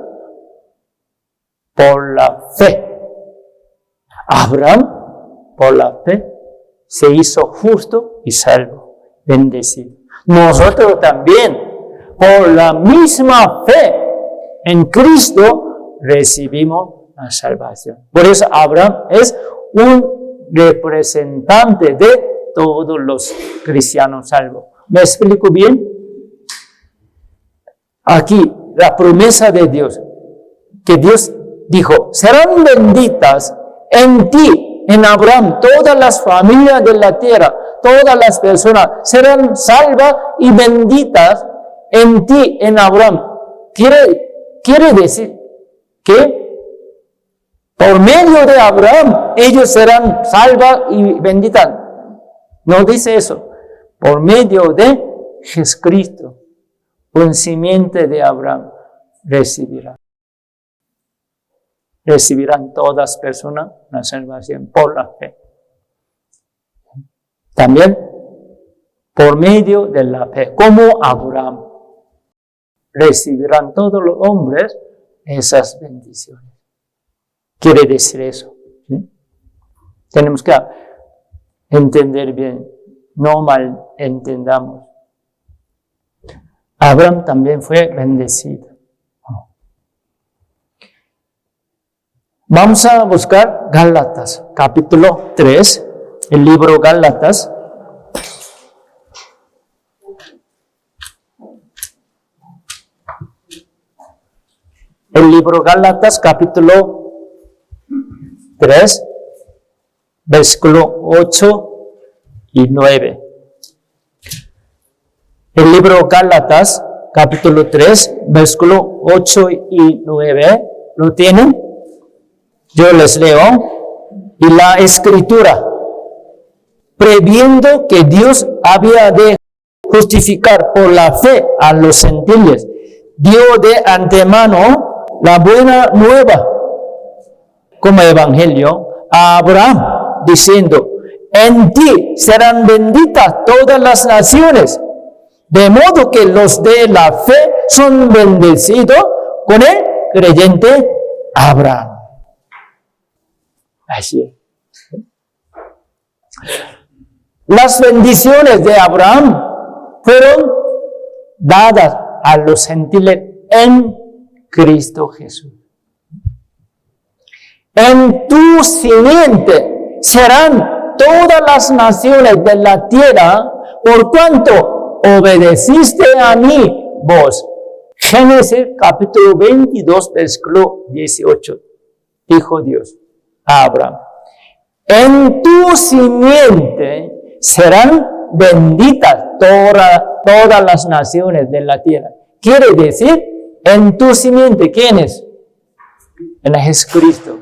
por la fe. Abraham, por la fe, se hizo justo y salvo, bendecido. Nosotros también, por la misma fe en Cristo, recibimos la salvación. Por eso Abraham es un representante de todos los cristianos salvos. ¿Me explico bien? Aquí, la promesa de Dios, que Dios dijo, serán benditas en ti, en Abraham, todas las familias de la tierra, todas las personas serán salvas y benditas en ti, en Abraham. Quiere decir que por medio de Abraham ellos serán salvas y benditas. No dice eso. Por medio de Jesucristo, un simiente de Abraham recibirán todas personas la salvación por la fe. También por medio de la fe, como Abraham, recibirán todos los hombres esas bendiciones. Quiere decir eso, ¿sí? Tenemos que entender bien, no mal entendamos. Abraham también fue bendecido. Vamos a buscar Gálatas, capítulo 3, el libro Gálatas. El libro Gálatas, capítulo 3, versículo 8 y 9. El libro Gálatas, capítulo 3, versículo 8 y 9. ¿Lo tienen? Yo les leo. Y la Escritura, previendo que Dios había de justificar por la fe a los gentiles, dio de antemano la buena nueva como evangelio a Abraham, diciendo, en ti serán benditas todas las naciones, de modo que los de la fe son bendecidos con el creyente Abraham. Así es. Las bendiciones de Abraham fueron dadas a los gentiles en Cristo Jesús. En tu simiente serán todas las naciones de la tierra, por cuanto obedeciste a mí, vos. Génesis capítulo 22, versículo 18. Dijo Dios a Abraham: en tu simiente serán benditas todas las naciones de la tierra. Quiere decir, en tu simiente, ¿quién es? En Jesucristo.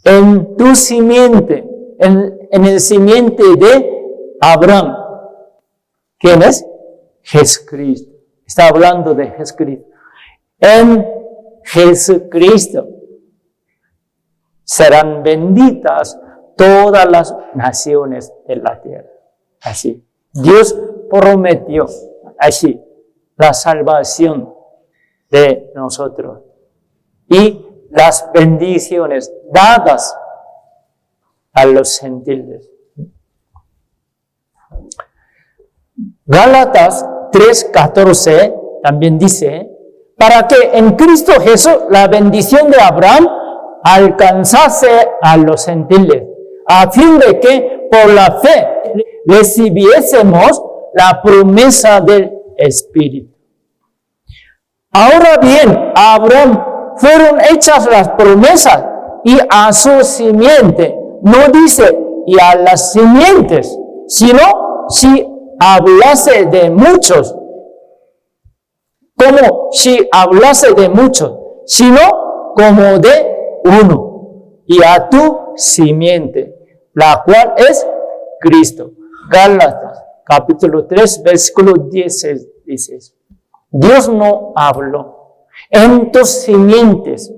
En tu simiente, en el simiente de Abraham. ¿Quién es? Jesucristo. Está hablando de Jesucristo. En Jesucristo serán benditas todas las naciones de la tierra. Así. Dios prometió así la salvación de nosotros y las bendiciones dadas a los gentiles. Gálatas 3:14 también dice, para que en Cristo Jesús la bendición de Abraham alcanzase a los gentiles, a fin de que por la fe recibiésemos la promesa del Espíritu. Ahora bien, a Abraham fueron hechas las promesas y a su simiente, no dice y a las simientes, sino si hablase de muchos, como si hablase de muchos, sino como de uno, y a tu simiente, la cual es Cristo. Gálatas, capítulo 3, versículo 10 dice eso. Dios no habló. En tus simientes,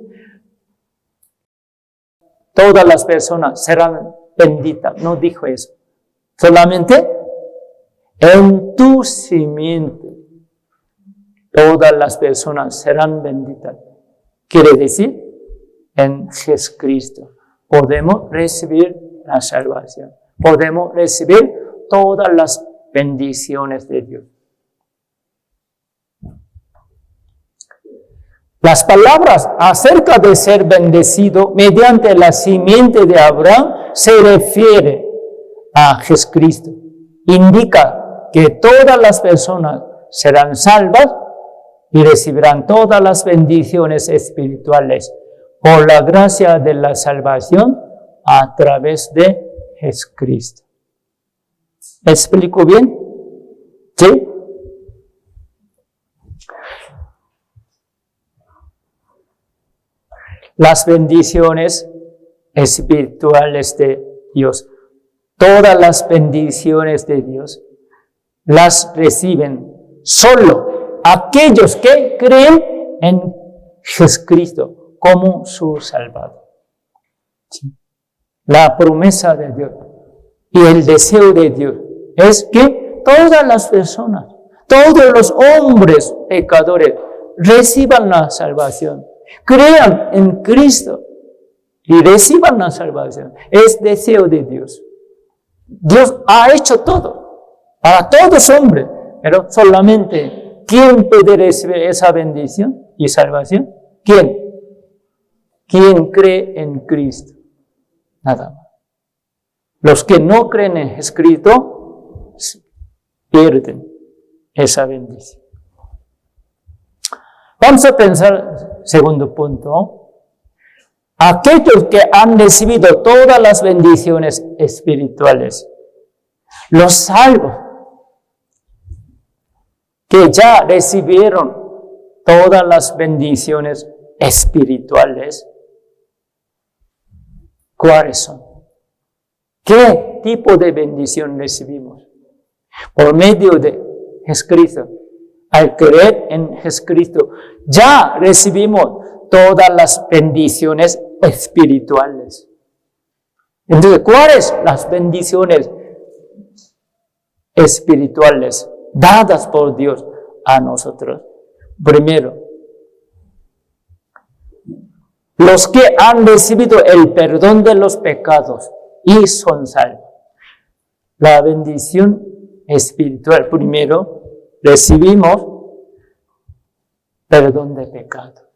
todas las personas serán benditas. No dijo eso. Solamente en tu simiente, todas las personas serán benditas. Quiere decir, en Jesucristo podemos recibir la salvación. Podemos recibir todas las bendiciones de Dios. Las palabras acerca de ser bendecido mediante la simiente de Abraham se refiere a Jesucristo. Indica que todas las personas serán salvas y recibirán todas las bendiciones espirituales por la gracia de la salvación a través de Jesucristo. ¿Me explico bien? ¿Sí? Las bendiciones espirituales de Dios, todas las bendiciones de Dios, las reciben solo aquellos que creen en Jesucristo como su Salvador. ¿Sí? La promesa de Dios y el deseo de Dios es que todas las personas, todos los hombres pecadores reciban la salvación, crean en Cristo y reciban la salvación. Es deseo de Dios. Dios ha hecho todo para todos hombres, pero solamente ¿quién puede recibir esa bendición y salvación? ¿Quién? ¿Quién cree en Cristo? Nada más. Los que no creen en Jesucristo pierden esa bendición. Vamos a pensar, segundo punto, aquellos que han recibido todas las bendiciones espirituales, los salvos, que ya recibieron todas las bendiciones espirituales, ¿cuáles son? ¿Qué tipo de bendición recibimos? Por medio de Jesucristo. Al creer en Jesucristo, ya recibimos todas las bendiciones espirituales. Entonces, ¿cuáles las bendiciones espirituales dadas por Dios a nosotros? Primero, los que han recibido el perdón de los pecados y son salvos. La bendición espiritual, primero, recibimos perdón de pecado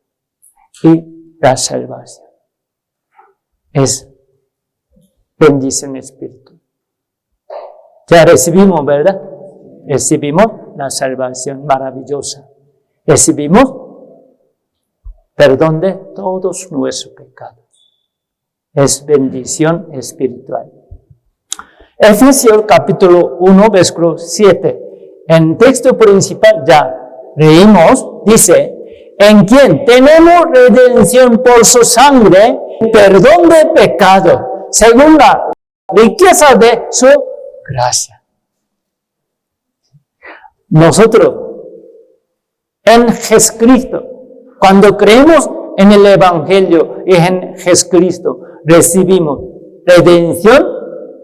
y la salvación. Es bendición espiritual. Ya recibimos, ¿verdad? Recibimos la salvación maravillosa. Recibimos perdón de todos nuestros pecados. Es bendición espiritual. Efesios capítulo 1, versículo 7. En texto principal ya leímos, dice, en quien tenemos redención por su sangre, perdón de pecado, según la riqueza de su gracia. Nosotros, en Jesucristo, cuando creemos en el Evangelio y en Jesucristo, recibimos redención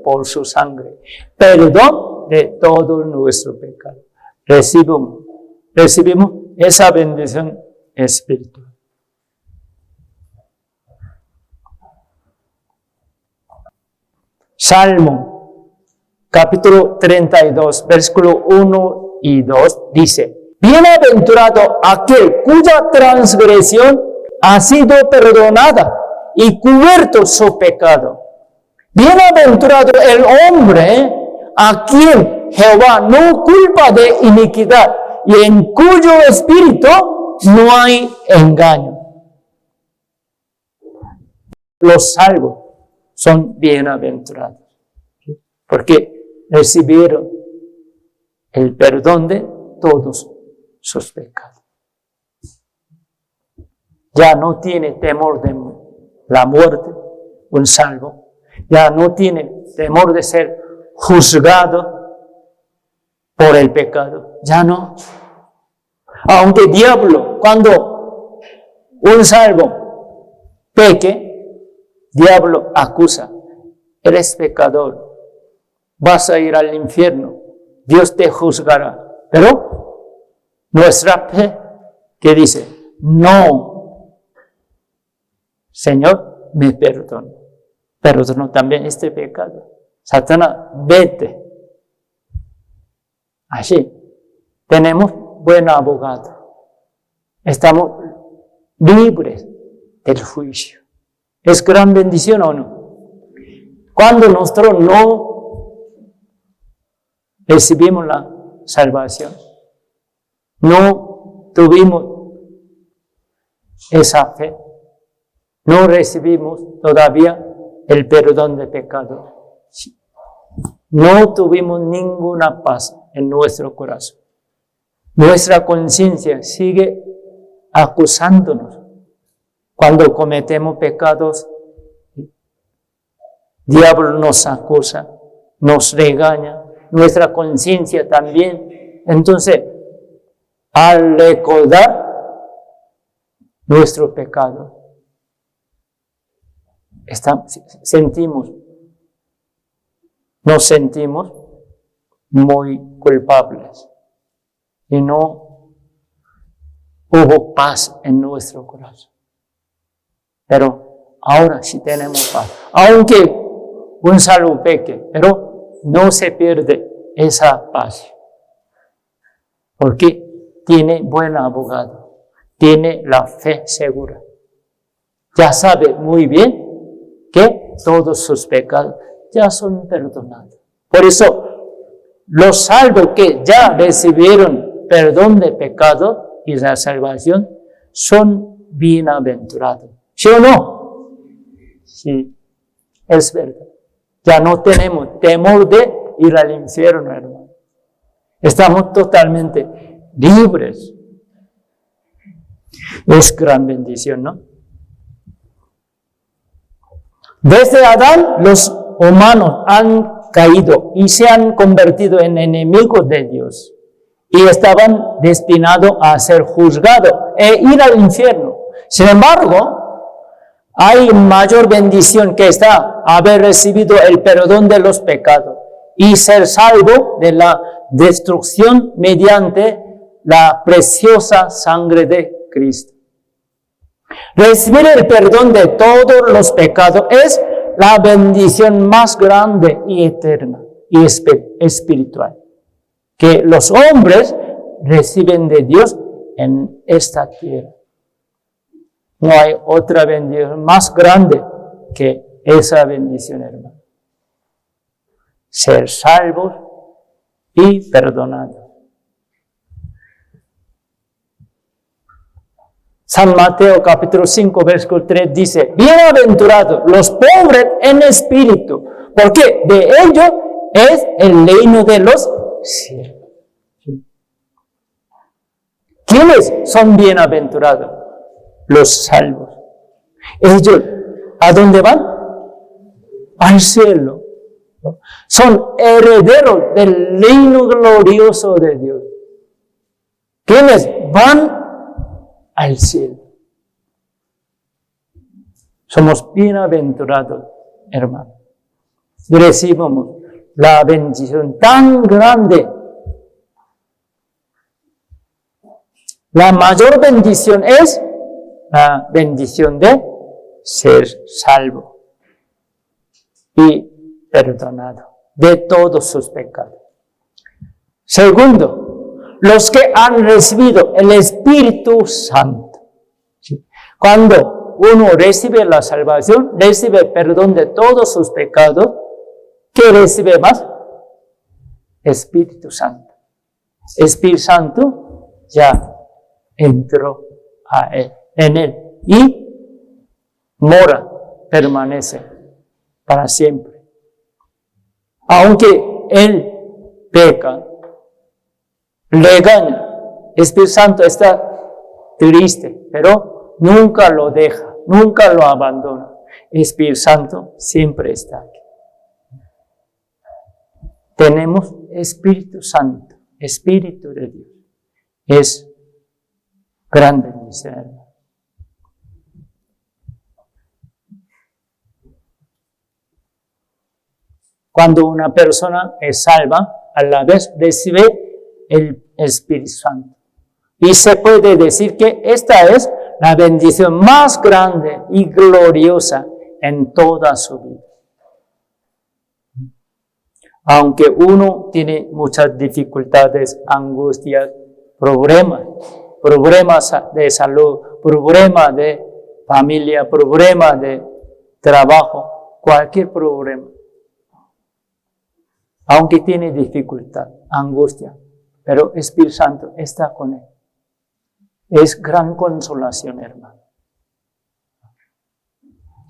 por su sangre, perdón de todo nuestro pecado. Recibimos esa bendición espiritual. Salmo, capítulo 32, versículo 1 y 2, dice, bienaventurado aquel cuya transgresión ha sido perdonada y cubierto su pecado. Bienaventurado el hombre a quien Jehová no culpa de iniquidad y en cuyo espíritu no hay engaño. Los salvos son bienaventurados porque recibieron el perdón de todos sus pecados. Ya no tiene temor de la muerte, un salvo. Ya no tiene temor de ser juzgado por el pecado. Ya no. Aunque diablo, cuando un salvo peque, diablo acusa, eres pecador, vas a ir al infierno, Dios te juzgará. Pero nuestra fe, ¿qué dice? No, Señor, me perdonó también este pecado. Satanás, vete. Así, tenemos buen abogado. Estamos libres del juicio. ¿Es gran bendición o no? Cuando nosotros no recibimos la salvación, no tuvimos esa fe, no recibimos todavía el perdón de pecado, no tuvimos ninguna paz en nuestro corazón. Nuestra conciencia sigue acusándonos. Cuando cometemos pecados, diablo nos acusa, nos regaña, nuestra conciencia también. Entonces, al recordar nuestro pecado, nos sentimos muy culpables y no hubo paz en nuestro corazón. Pero ahora sí tenemos paz. Aunque un salvo peque, pero no se pierde esa paz. Porque tiene buen abogado, tiene la fe segura. Ya sabe muy bien que todos sus pecados ya son perdonados. Por eso, los salvos que ya recibieron perdón de pecado y la salvación son bienaventurados. ¿Sí o no? Sí, es verdad. Ya no tenemos temor de ir al infierno, hermano. Estamos totalmente libres. Es gran bendición, ¿no? Desde Adán, los humanos han caído y se han convertido en enemigos de Dios. Y estaban destinados a ser juzgados e ir al infierno. Sin embargo, hay mayor bendición que esta, haber recibido el perdón de los pecados y ser salvo de la destrucción mediante la preciosa sangre de Cristo. Recibir el perdón de todos los pecados es la bendición más grande y eterna y espiritual que los hombres reciben de Dios en esta tierra. No hay otra bendición más grande que esa bendición, hermano. Ser salvos y perdonados. San Mateo capítulo 5, versículo 3 dice, bienaventurados los pobres en espíritu, porque de ellos es el reino de los cielos. ¿Quiénes son bienaventurados? Los salvos. Ellos, ¿a dónde van? Al cielo. Son herederos del reino glorioso de Dios. ¿Quiénes van al cielo? Somos bienaventurados, hermanos. Recibimos la bendición tan grande. La mayor bendición es la bendición de ser salvo y perdonado de todos sus pecados. Segundo, los que han recibido el Espíritu Santo. ¿Sí? Cuando uno recibe la salvación, recibe perdón de todos sus pecados, ¿qué recibe más? Espíritu Santo. Espíritu Santo ya entró en él y mora, permanece para siempre. Aunque él peca, regaña, Espíritu Santo está triste, pero nunca lo deja, nunca lo abandona. Espíritu Santo siempre está aquí. Tenemos Espíritu Santo, Espíritu de Dios. Es gran bendición. Cuando una persona es salva, a la vez recibe el Espíritu Santo. Y se puede decir que esta es la bendición más grande y gloriosa en toda su vida. Aunque uno tiene muchas dificultades, angustias, problemas de salud, problemas de familia, problemas de trabajo, cualquier problema. Aunque tiene dificultad, angustia, pero Espíritu Santo está con él. Es gran consolación, hermano.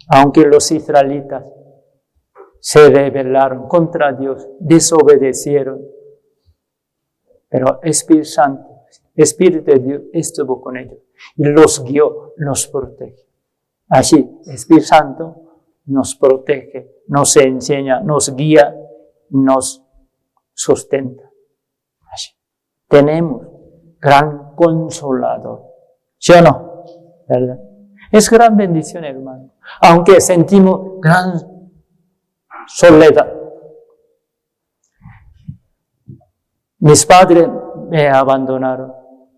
Aunque los israelitas se rebelaron contra Dios, desobedecieron, pero Espíritu Santo, Espíritu de Dios estuvo con ellos y los guió, los protege. Así, Espíritu Santo nos protege, nos enseña, nos guía, nos sustenta. Así. Tenemos gran consolador. ¿Sí o no? ¿Verdad? Es gran bendición, hermano. Aunque sentimos gran soledad. Mis padres me abandonaron,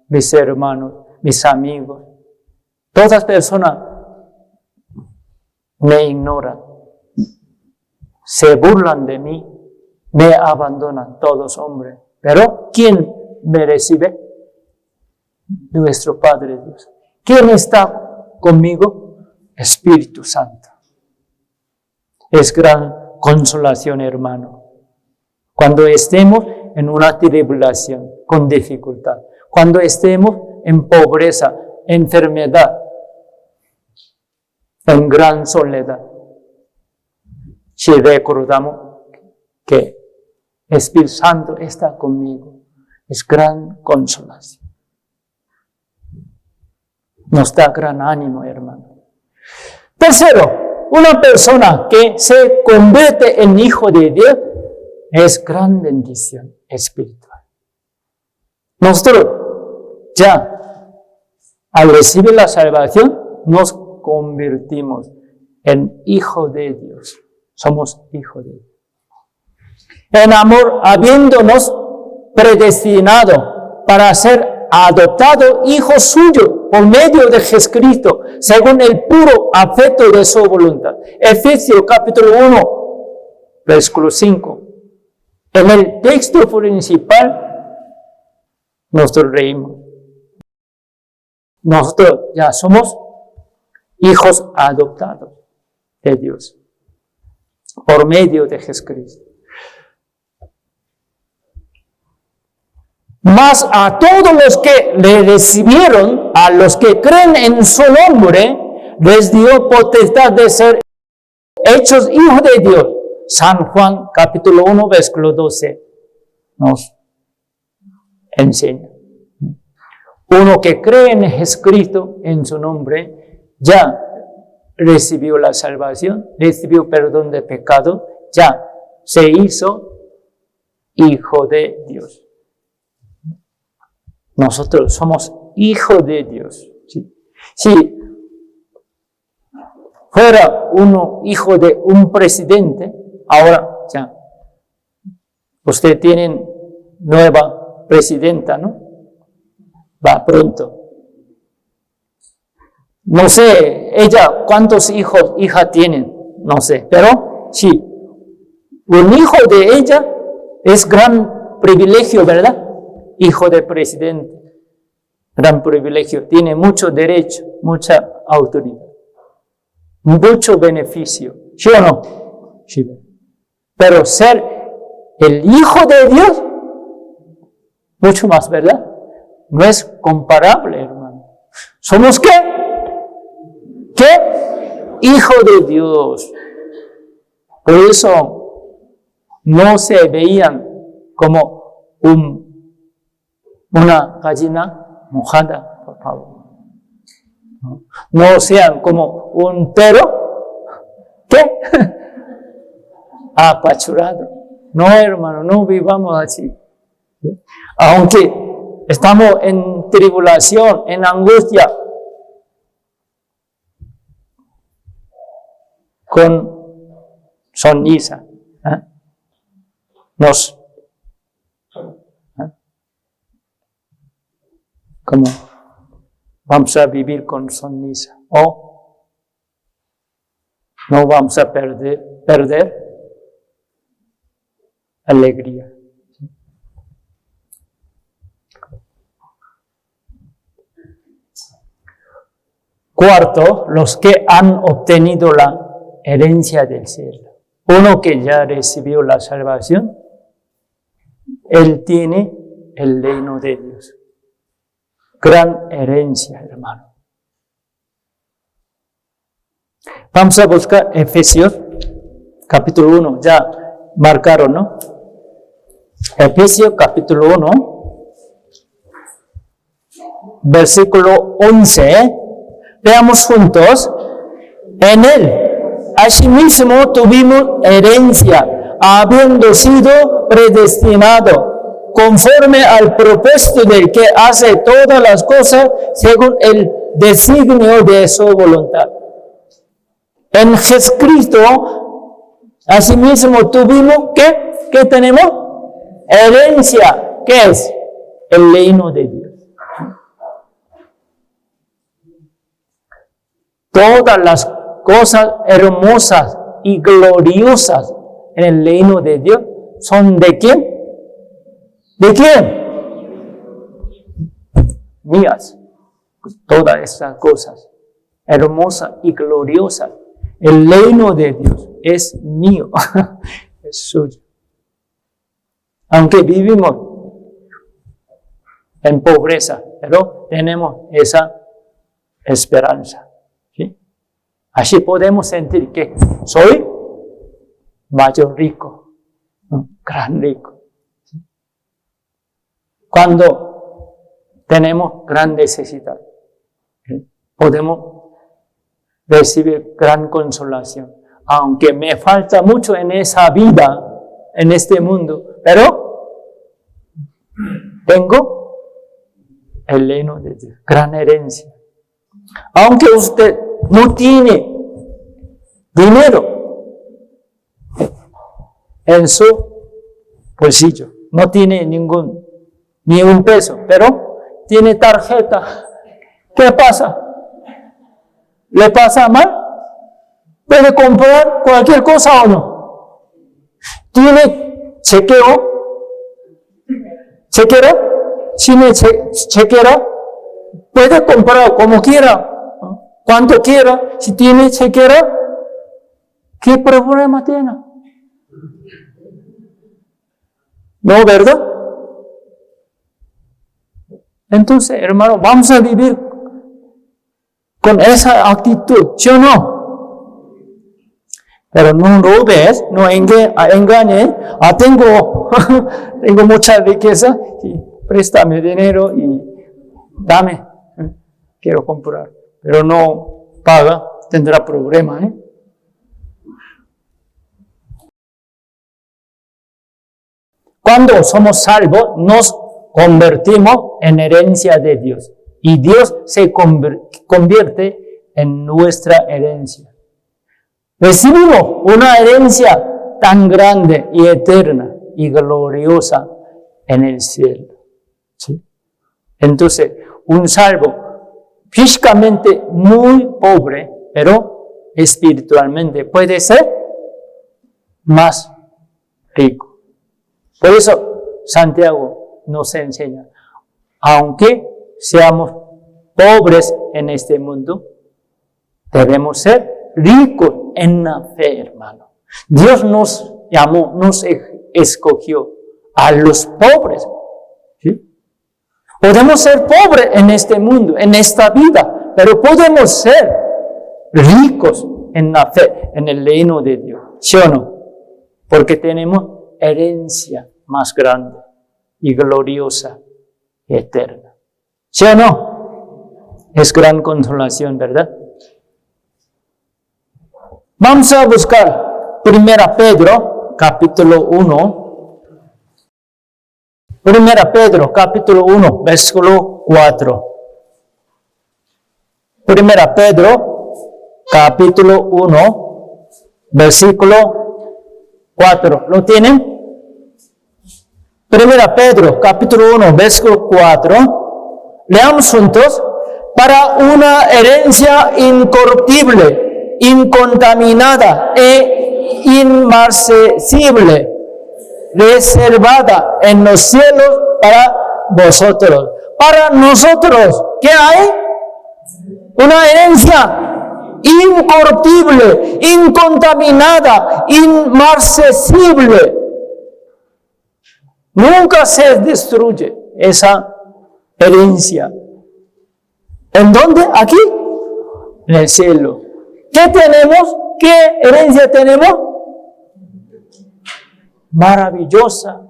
mis hermanos, mis amigos. Todas las personas me ignoran, se burlan de mí, me abandonan todos hombres. Pero ¿quién me recibe? Nuestro Padre Dios. ¿Quién está conmigo? Espíritu Santo. Es gran consolación, hermano. Cuando estemos en una tribulación, con dificultad, cuando estemos en pobreza, enfermedad, en gran soledad, si recordamos que Espíritu Santo está conmigo, es gran consolación. Nos da gran ánimo, hermano. Tercero, una persona que se convierte en hijo de Dios es gran bendición espiritual. Nosotros ya, al recibir la salvación, nos convertimos el Hijo de Dios. Somos hijos de Dios. En amor, habiéndonos predestinado para ser adoptado hijo suyo por medio de Jesucristo, según el puro afecto de su voluntad. Efesios capítulo 1, versículo 5. En el texto principal, nosotros reímos. Nosotros ya somos hijos adoptados de Dios por medio de Jesucristo. Mas a todos los que le recibieron, a los que creen en su nombre, les dio potestad de ser hechos hijos de Dios. San Juan capítulo 1, versículo 12 nos enseña. Uno que cree en Jesucristo, en su nombre, ya recibió la salvación, recibió perdón de pecado, ya se hizo hijo de Dios. Nosotros somos hijos de Dios. ¿Sí? Si fuera uno hijo de un presidente, ahora ya, usted tiene nueva presidenta, ¿no? Va pronto. No sé, ella cuántos hijas tienen, no sé, pero sí, un hijo de ella es gran privilegio, ¿verdad? Hijo de presidente, gran privilegio, tiene mucho derecho, mucha autoridad, mucho beneficio, ¿sí o no? Sí. Pero ser el hijo de Dios, mucho más, ¿verdad? No es comparable, hermano. ¿Somos qué? ¿Qué? Hijo de Dios. Por eso no se veían como una gallina mojada, por favor. No sean como un perro, ¿qué? Apachurrado. No, hermano, no vivamos así. Aunque estamos en tribulación, en angustia, con sonrisa. ¿Cómo vamos a vivir con sonrisa? O no vamos a perder alegría. Cuarto, los que han obtenido la herencia del cielo. Uno que ya recibió la salvación, él tiene el reino de Dios. Gran herencia, hermano. Vamos a buscar Efesios, capítulo 1. Ya marcaron, ¿no? Efesios, capítulo 1, versículo 11. Veamos juntos. En él, asimismo, tuvimos herencia, habiendo sido predestinado conforme al propósito del que hace todas las cosas según el designio de su voluntad. En Jesucristo, asimismo tuvimos, ¿qué tenemos? Herencia. ¿Qué es? El reino de Dios. Todas las cosas hermosas y gloriosas en el reino de Dios son ¿de quién? ¿De quién? Mías. Todas estas cosas hermosas y gloriosas. El reino de Dios es mío, es suyo. Aunque vivimos en pobreza, pero tenemos esa esperanza. ¿Sí? Así podemos sentir que soy mayor rico, gran rico. Cuando tenemos gran necesidad, podemos recibir gran consolación. Aunque me falta mucho en esa vida, en este mundo, pero tengo el reino de Dios, gran herencia. Aunque usted no tiene dinero en su bolsillo. No tiene ni un peso, pero tiene tarjeta. ¿Qué pasa? ¿Le pasa mal? ¿Puede comprar cualquier cosa o no? ¿Tiene chequero? ¿Tiene chequera? Puede comprar como quiera, cuanto quiera. Si tiene chequera, ¿qué problema tiene? ¿No, verdad? Entonces, hermano, vamos a vivir con esa actitud, ¿sí o no? Pero no robes, no engañes. Tengo mucha riqueza, y préstame dinero y dame, quiero comprar. Pero no paga, tendrá problema, Cuando somos salvos, nos convertimos en herencia de Dios. Y Dios se convierte en nuestra herencia. Recibimos una herencia tan grande y eterna y gloriosa en el cielo. ¿Sí? Entonces, un salvo físicamente muy pobre, pero espiritualmente puede ser más rico. Por eso Santiago nos enseña, aunque seamos pobres en este mundo, debemos ser ricos en la fe, hermano. Dios nos llamó, nos escogió a los pobres. ¿Sí? Podemos ser pobres en este mundo, en esta vida, pero podemos ser ricos en la fe, en el reino de Dios. ¿Sí o no? Porque tenemos herencia más grande y gloriosa y eterna. ¿Sí o no? Es gran consolación, ¿verdad? Vamos a buscar 1 Pedro, capítulo 1. 1 Pedro, capítulo 1, versículo 4. 1 Pedro, capítulo 1, versículo 4. ¿Lo tienen? 1 Pedro, capítulo 1, versículo 4. Leamos juntos. Para una herencia incorruptible, incontaminada e inmarcesible, reservada en los cielos para vosotros. Para nosotros, ¿qué hay? Una herencia incorruptible, incontaminada, inmarcesible. Nunca se destruye esa herencia. ¿En dónde? Aquí, en el cielo. ¿Qué tenemos? ¿Qué herencia tenemos? Maravillosa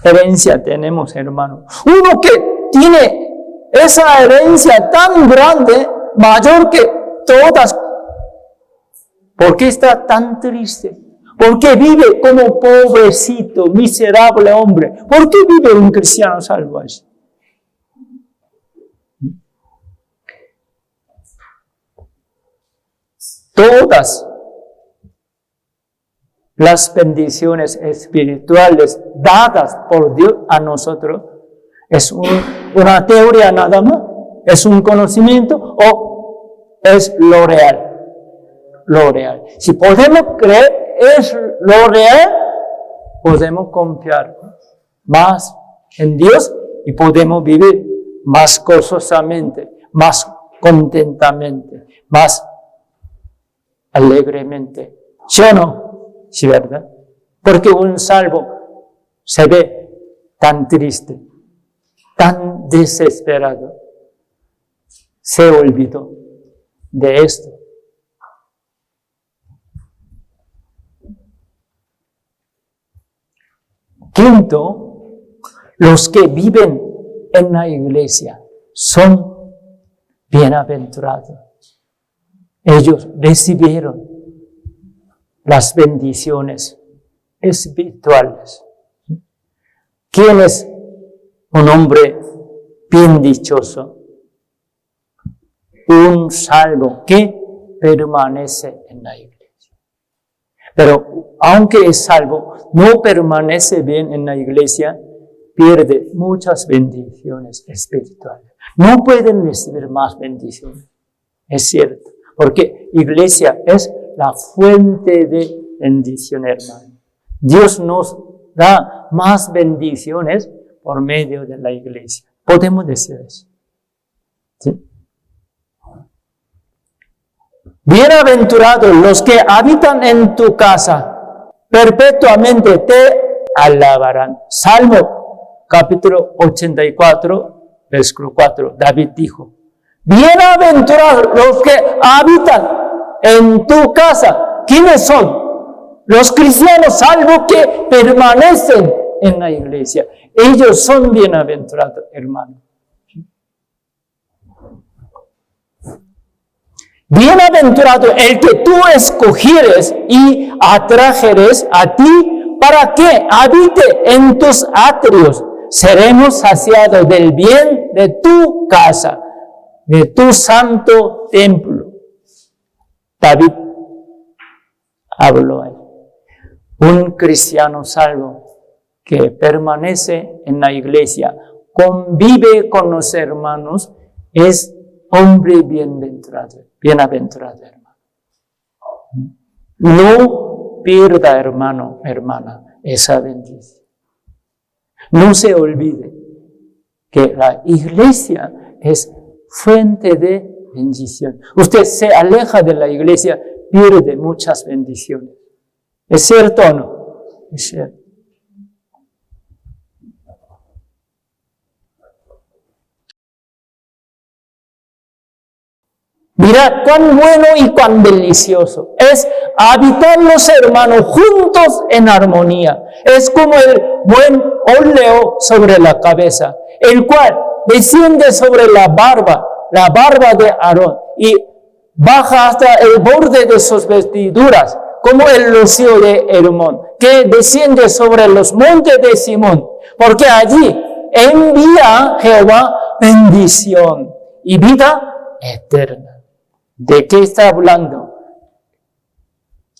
herencia tenemos, hermano. Uno que tiene esa herencia tan grande, mayor que todas, ¿por qué está tan triste? ¿Por qué vive como pobrecito, miserable hombre? ¿Por qué vive un cristiano salvo así? Todas las bendiciones espirituales dadas por Dios a nosotros es una teoría nada más, es un conocimiento o es lo real. Lo real. Si podemos creer es lo real, podemos confiar más en Dios y podemos vivir más gozosamente, más contentamente, más alegremente. ¿Sí o no? Sí, ¿verdad? Porque un salvo se ve tan triste, tan desesperado. Se olvidó de esto. Quinto, los que viven en la iglesia son bienaventurados. Ellos recibieron las bendiciones espirituales. ¿Quién es un hombre bien dichoso? Un salvo que permanece en la iglesia. Pero aunque es salvo, no permanece bien en la iglesia, pierde muchas bendiciones espirituales. No pueden recibir más bendiciones. Es cierto, porque iglesia es la fuente de bendición, hermano. Dios nos da más bendiciones por medio de la iglesia. Podemos decir eso. ¿Sí? Bienaventurados los que habitan en tu casa, perpetuamente te alabarán. Salmo capítulo 84, versículo 4, David dijo, bienaventurados los que habitan en tu casa. ¿Quiénes son? Los cristianos salvos que permanecen en la iglesia. Ellos son bienaventurados, hermano. Bienaventurado el que tú escogieres y atrajeres a ti para que habite en tus atrios. Seremos saciados del bien de tu casa, de tu santo templo. David habló ahí. Un cristiano salvo que permanece en la iglesia, convive con los hermanos, es hombre bienaventurado, hermano. No pierda, hermano, hermana, esa bendición. No se olvide que la iglesia es fuente de bendición. Usted se aleja de la iglesia, pierde muchas bendiciones. ¿Es cierto o no? Es cierto. Mirad cuán bueno y cuán delicioso es habitar los hermanos juntos en armonía. Es como el buen óleo sobre la cabeza, el cual desciende sobre la barba de Aarón, y baja hasta el borde de sus vestiduras, como el rocío de Hermón, que desciende sobre los montes de Simón, porque allí envía Jehová bendición y vida eterna. ¿De qué está hablando?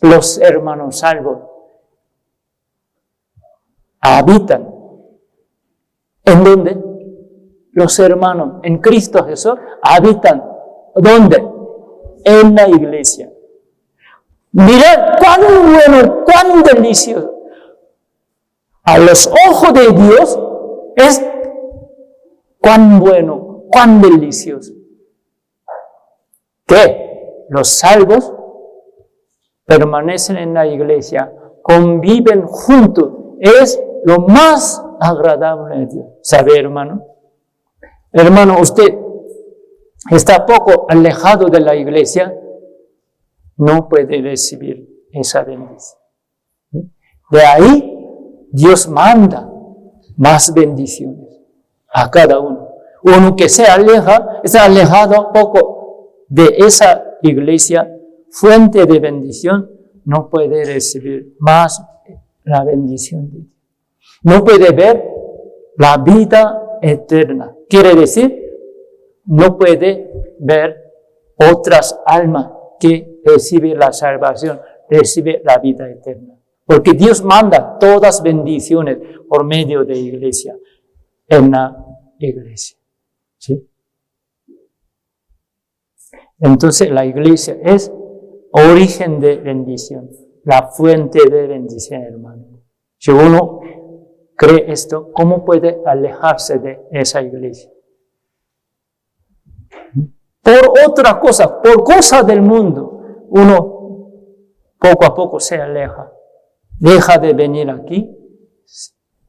Los hermanos salvos habitan. ¿En dónde? Los hermanos en Cristo Jesús habitan. ¿Dónde? En la iglesia. Mirad cuán bueno, cuán delicioso. A los ojos de Dios es cuán bueno, cuán delicioso. Que los salvos permanecen en la iglesia, conviven juntos, es lo más agradable de Dios. ¿Sabe, hermano? Hermano, usted está poco alejado de la iglesia, no puede recibir esa bendición. De ahí, Dios manda más bendiciones a cada uno. Uno que se aleja, está alejado poco de esa iglesia, fuente de bendición, no puede recibir más la bendición de Dios. No puede ver la vida eterna. Quiere decir, no puede ver otras almas que reciben la salvación, reciben la vida eterna. Porque Dios manda todas bendiciones por medio de iglesia, en la iglesia. ¿Sí? Entonces la iglesia es origen de bendición, la fuente de bendición, hermano. Si uno cree esto, ¿cómo puede alejarse de esa iglesia? Por otra cosa, por cosas del mundo, uno poco a poco se aleja, deja de venir aquí,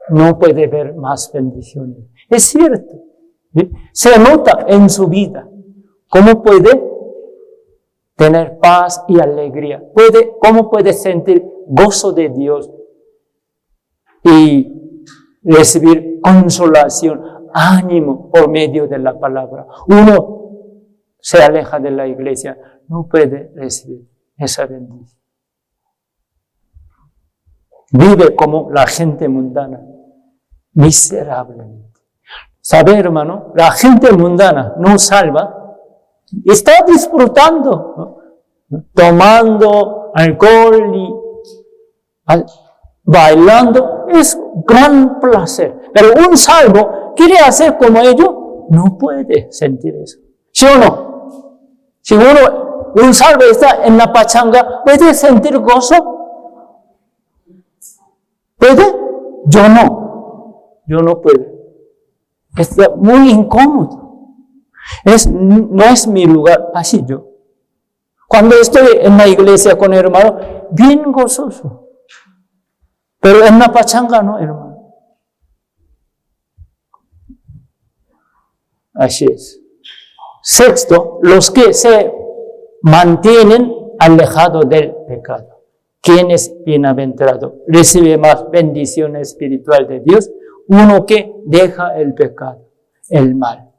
no puede ver más bendiciones. Es cierto, ¿sí? Se nota en su vida. ¿Cómo puede tener paz y alegría? ¿Cómo puede sentir gozo de Dios y recibir consolación, ánimo por medio de la palabra? Uno se aleja de la iglesia, no puede recibir esa bendición. Vive como la gente mundana, miserablemente. ¿Sabe, hermano? La gente mundana no salva, está disfrutando, ¿no? tomando alcohol y bailando, es gran placer. Pero un salvo quiere hacer como ellos, no puede sentir eso. ¿Sí o no? Si un salvo está en la pachanga, ¿puede sentir gozo? ¿Puede? Yo no puedo. Está muy incómodo. No es mi lugar, así yo. Cuando estoy en la iglesia con hermano, bien gozoso. Pero en la pachanga no, hermano. Así es. Sexto, los que se mantienen alejados del pecado. ¿Quién es bienaventurado? Recibe más bendición espiritual de Dios. Uno que deja el pecado, el mal.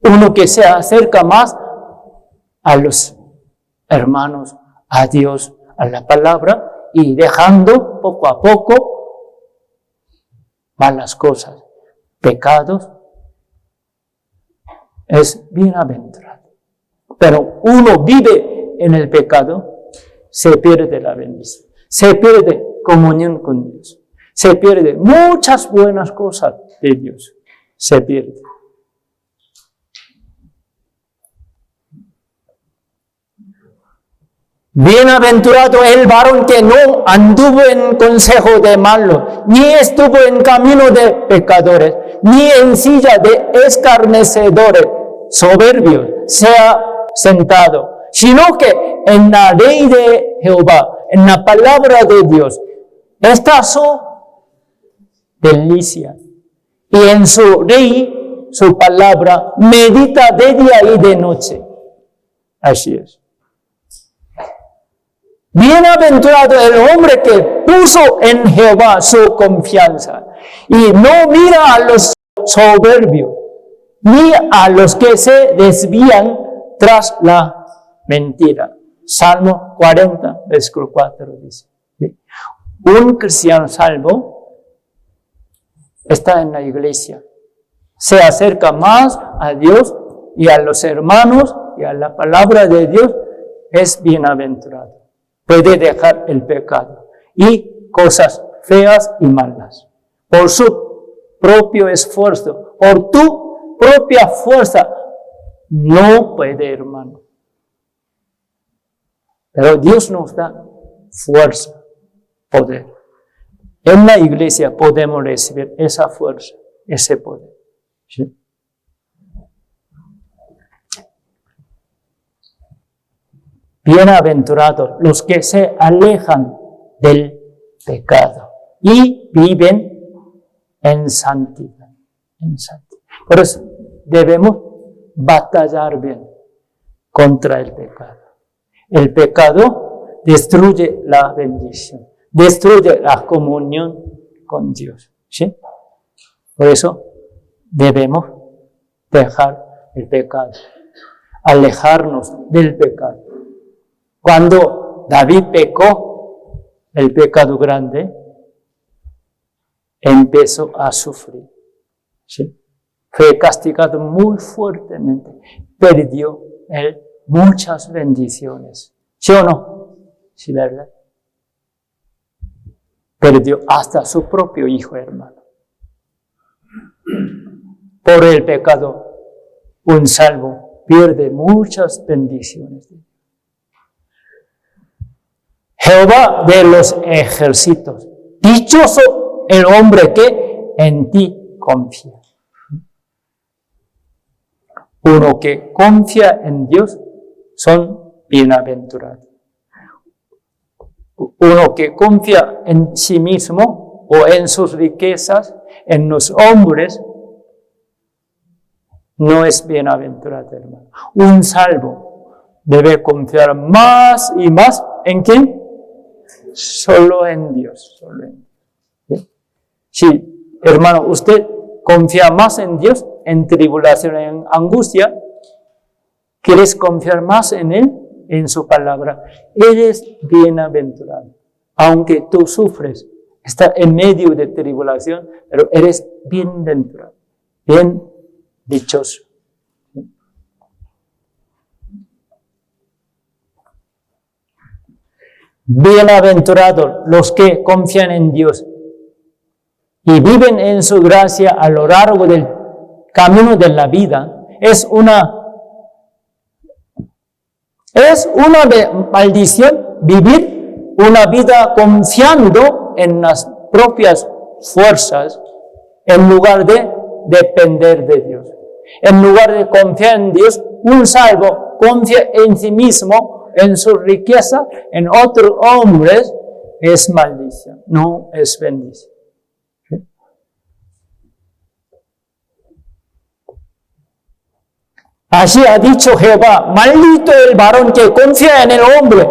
Uno que se acerca más a los hermanos, a Dios, a la palabra, y dejando poco a poco malas cosas, pecados, es bienaventurado. Pero uno vive en el pecado, se pierde la bendición, se pierde comunión con Dios, se pierde muchas buenas cosas de Dios, se pierde. Bienaventurado el varón que no anduvo en consejo de malos, ni estuvo en camino de pecadores, ni en silla de escarnecedores soberbios se ha sentado, sino que en la ley de Jehová, en la palabra de Dios, está su delicia. Y en su ley, su palabra, medita de día y de noche. Así es. Bienaventurado el hombre que puso en Jehová su confianza y no mira a los soberbios, ni a los que se desvían tras la mentira. Salmo 40, versículo 4 dice. Un cristiano salvo está en la iglesia, se acerca más a Dios y a los hermanos y a la palabra de Dios, es bienaventurado. Puede dejar el pecado y cosas feas y malas. Por su propio esfuerzo, por tu propia fuerza, no puede, hermano. Pero Dios nos da fuerza, poder. En la iglesia podemos recibir esa fuerza, ese poder. ¿Sí? Bienaventurados los que se alejan del pecado y viven en santidad. Por eso debemos batallar bien contra el pecado. El pecado destruye la bendición, destruye la comunión con Dios. ¿Sí? Por eso debemos dejar el pecado, alejarnos del pecado. Cuando David pecó, el pecado grande, empezó a sufrir. ¿Sí? Fue castigado muy fuertemente. Perdió él muchas bendiciones. ¿Sí o no? Sí, ¿verdad? Perdió hasta su propio hijo, hermano. Por el pecado, un salvo pierde muchas bendiciones. Jehová de los ejércitos, dichoso el hombre que en ti confía. Uno que confía en Dios son bienaventurados. Uno que confía en sí mismo o en sus riquezas, en los hombres, no es bienaventurado, hermano. Un salvo debe confiar más y más ¿en quién? Solo en Dios. Solo en Dios. ¿Sí? Sí, hermano, usted confía más en Dios en tribulación, en angustia. ¿Quieres confiar más en Él? En su palabra. Eres bienaventurado. Aunque tú sufres, estás en medio de tribulación, pero eres bienaventurado. Bien dichoso. Bienaventurados los que confían en Dios y viven en su gracia a lo largo del camino de la vida. Es una maldición vivir una vida confiando en las propias fuerzas en lugar de depender de Dios. En lugar de confiar en Dios, un salvo confía en sí mismo, en su riqueza, en otros hombres. Es maldición, no es bendición. ¿Sí? Así ha dicho Jehová: maldito el varón que confía en el hombre,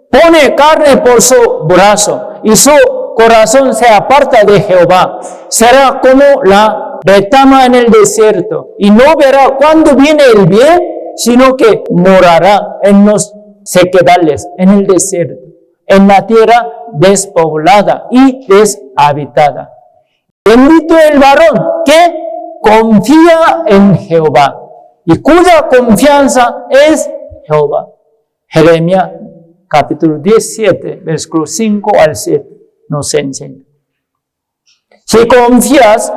pone carne por su brazo, y su corazón se aparta de Jehová. Será como la retama en el desierto, y no verá cuándo viene el bien, sino que morará en los sequedales, en el desierto, en la tierra despoblada y deshabitada. Bendito el varón que confía en Jehová y cuya confianza es Jehová. Jeremías capítulo 17, versículos 5 al 7 nos enseña. Si confías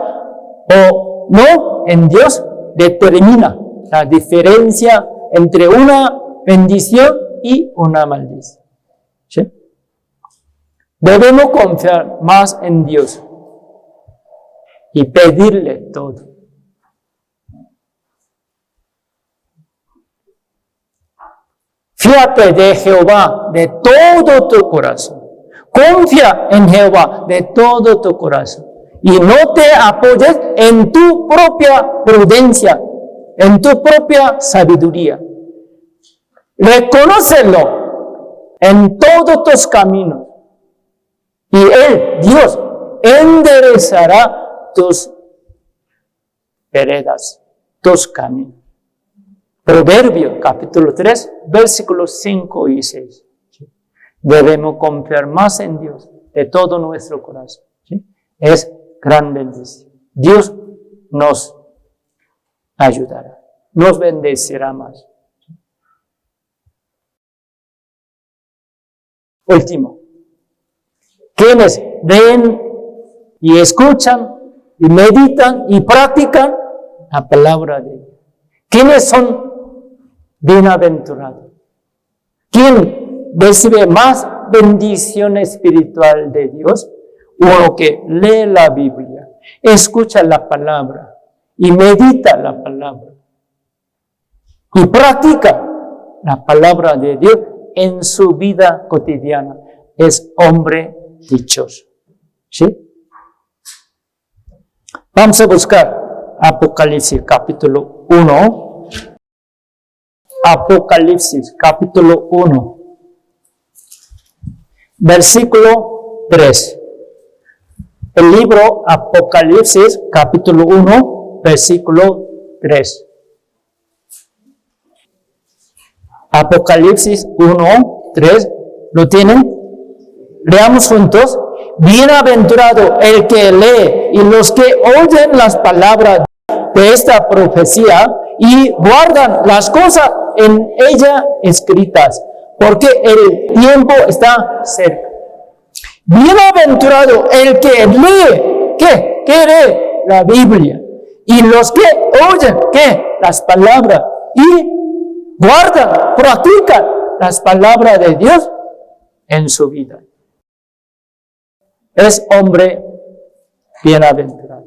o no en Dios, determina la diferencia entre una bendición y una maldición. ¿Sí? Debemos confiar más en Dios y pedirle todo. Fíate de Jehová de todo tu corazón. Confía en Jehová de todo tu corazón. Y no te apoyes en tu propia prudencia, en tu propia sabiduría. Reconócelo en todos tus caminos. Y Él, Dios, enderezará tus veredas, tus caminos. Proverbios capítulo 3, versículos 5 y 6. ¿Sí? Debemos confiar más en Dios de todo nuestro corazón. ¿Sí? Es gran bendición. Dios nos ayudará, nos bendecirá más. Último, quienes ven y escuchan y meditan y practican la palabra de Dios. ¿Quiénes son bienaventurados? ¿Quién recibe más bendición espiritual de Dios? Uno que lee la Biblia, escucha la palabra y medita la palabra y practica la palabra de Dios en su vida cotidiana. Es hombre dichoso. ¿Sí? Vamos a buscar Apocalipsis capítulo 1. Apocalipsis capítulo 1. Versículo 3. El libro Apocalipsis capítulo 1, versículo 3. Apocalipsis 1, 3. ¿Lo tienen? Leamos juntos. Bienaventurado el que lee y los que oyen las palabras de esta profecía y guardan las cosas en ella escritas, porque el tiempo está cerca. Bienaventurado el que lee, ¿qué? ¿Qué lee? La Biblia. Y los que oyen, ¿qué? Las palabras. Y guardan, practican las palabras de Dios en su vida. Es hombre bienaventurado.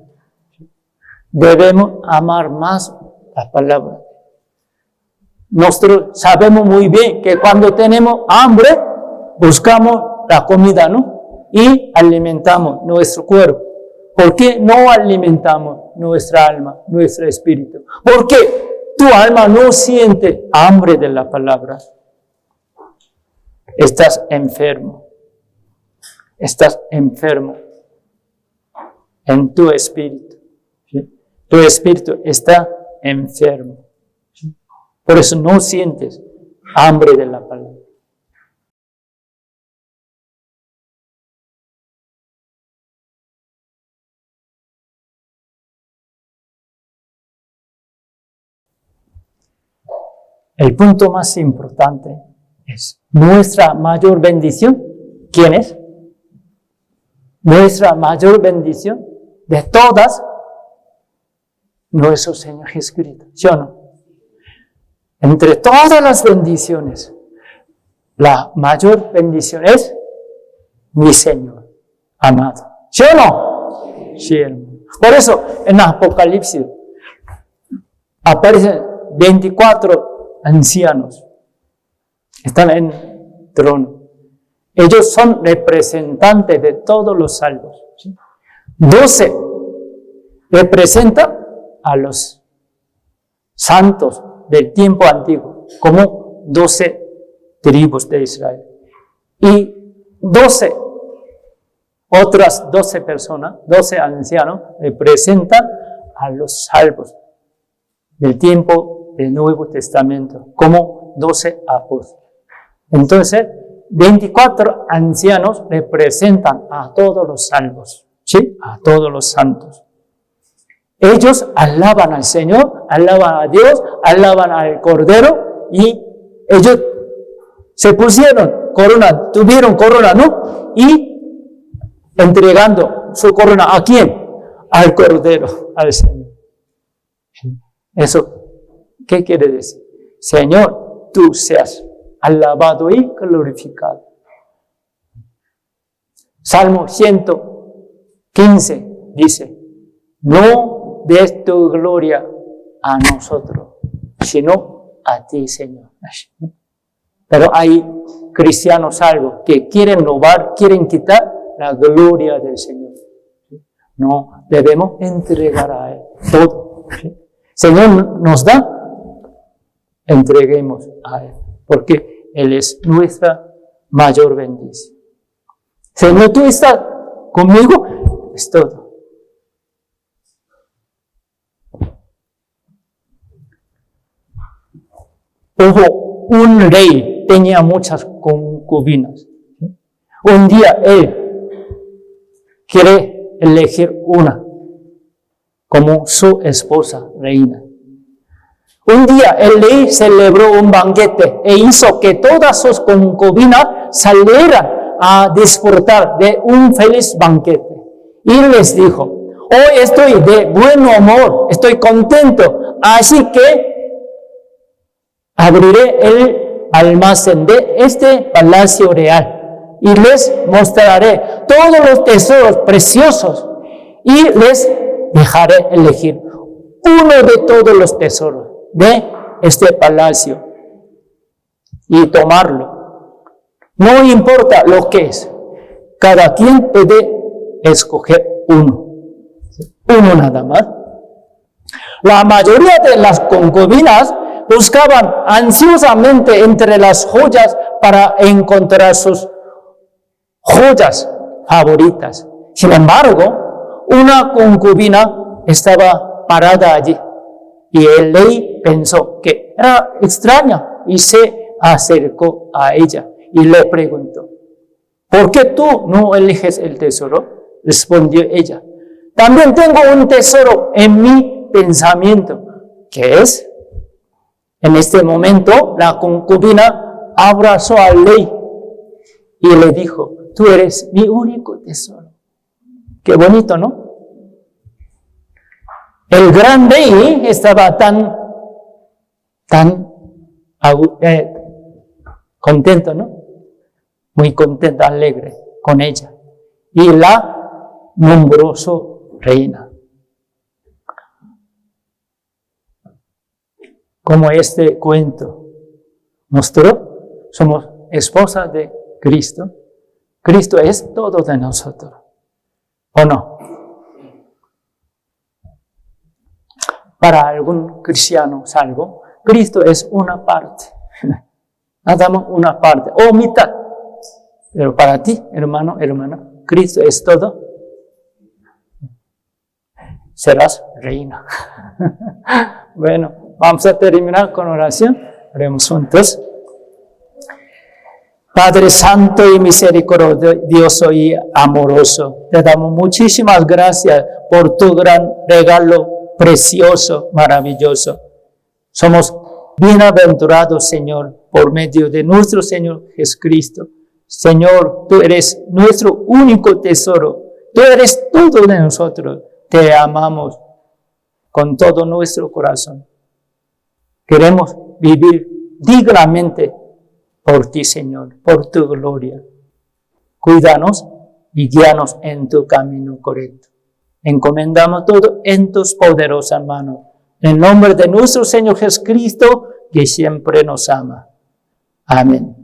Debemos amar más la palabra. Nosotros sabemos muy bien que cuando tenemos hambre, buscamos la comida, ¿no? Y alimentamos nuestro cuerpo. ¿Por qué no alimentamos nuestra alma, nuestro espíritu? Porque tu alma no siente hambre de la palabra. Estás enfermo. Estás enfermo en tu espíritu. ¿Sí? Tu espíritu está enfermo. ¿Sí? Por eso no sientes hambre de la palabra. El punto más importante es nuestra mayor bendición. ¿Quién es? Nuestra mayor bendición de todas, nuestro Señor Jesucristo. ¿Sí o no? Entre todas las bendiciones, la mayor bendición es mi Señor amado. ¿Sí o no? Sí, hermano. Por eso, en Apocalipsis, aparecen 24 ancianos. Están en trono. Ellos son representantes de todos los salvos. ¿Sí? 12 representan a los santos del tiempo antiguo, como 12 tribus de Israel. Y 12, otras 12 personas, 12 ancianos, representan a los salvos del tiempo del Nuevo Testamento, como 12 apóstoles. Entonces, 24 ancianos representan a todos los salvos, ¿sí? A todos los santos. Ellos alaban al Señor, alaban a Dios, alaban al Cordero, y ellos se pusieron corona, tuvieron corona, ¿no? Y entregando su corona, ¿a quién? Al Cordero, al Señor. Eso, ¿qué quiere decir? Señor, tú seas alabado y glorificado. Salmo 115 dice, no des tu gloria a nosotros, sino a ti, Señor. Pero hay cristianos salvos que quieren robar, quieren quitar la gloria del Señor. No, debemos entregar a Él todo. Señor nos da, entreguemos a Él, porque Él es nuestra mayor bendición. Señor, tú estás conmigo, es todo. Ojo, un rey tenía muchas concubinas. Un día él quiere elegir una como su esposa reina. Un día el rey celebró un banquete e hizo que todas sus concubinas salieran a disfrutar de un feliz banquete. Y les dijo, hoy estoy de buen humor, estoy contento, así que abriré el almacén de este palacio real y les mostraré todos los tesoros preciosos y les dejaré elegir uno de todos los tesoros de este palacio y tomarlo. No importa lo que es, cada quien puede escoger uno nada más. La mayoría de las concubinas buscaban ansiosamente entre las joyas para encontrar sus joyas favoritas. Sin embargo, una concubina estaba parada allí y el rey pensó que era extraña y se acercó a ella y le preguntó, ¿por qué tú no eliges el tesoro? Respondió ella, también tengo un tesoro en mi pensamiento. ¿Qué es? En este momento, la concubina abrazó al rey y le dijo, tú eres mi único tesoro. Qué bonito, ¿no? El gran rey estaba tan contento, ¿no? Muy contento, alegre con ella. Y la nombró su reina. Como este cuento mostró, somos esposas de Cristo. Cristo es todo de nosotros, ¿o no? Para algún cristiano salvo, Cristo es una parte, nada más una parte, o mitad. Pero para ti, hermano, hermana, Cristo es todo. Serás reina. Bueno. Vamos a terminar con oración. Oremos juntos. Padre Santo y misericordioso y amoroso, te damos muchísimas gracias por tu gran regalo precioso, maravilloso. Somos Bienaventurado, Señor, por medio de nuestro Señor Jesucristo. Señor, tú eres nuestro único tesoro. Tú eres todo de nosotros. Te amamos con todo nuestro corazón. Queremos vivir dignamente por ti, Señor, por tu gloria. Cuídanos y guíanos en tu camino correcto. Encomendamos todo en tus poderosas manos. En nombre de nuestro Señor Jesucristo, que siempre nos ama. Amén.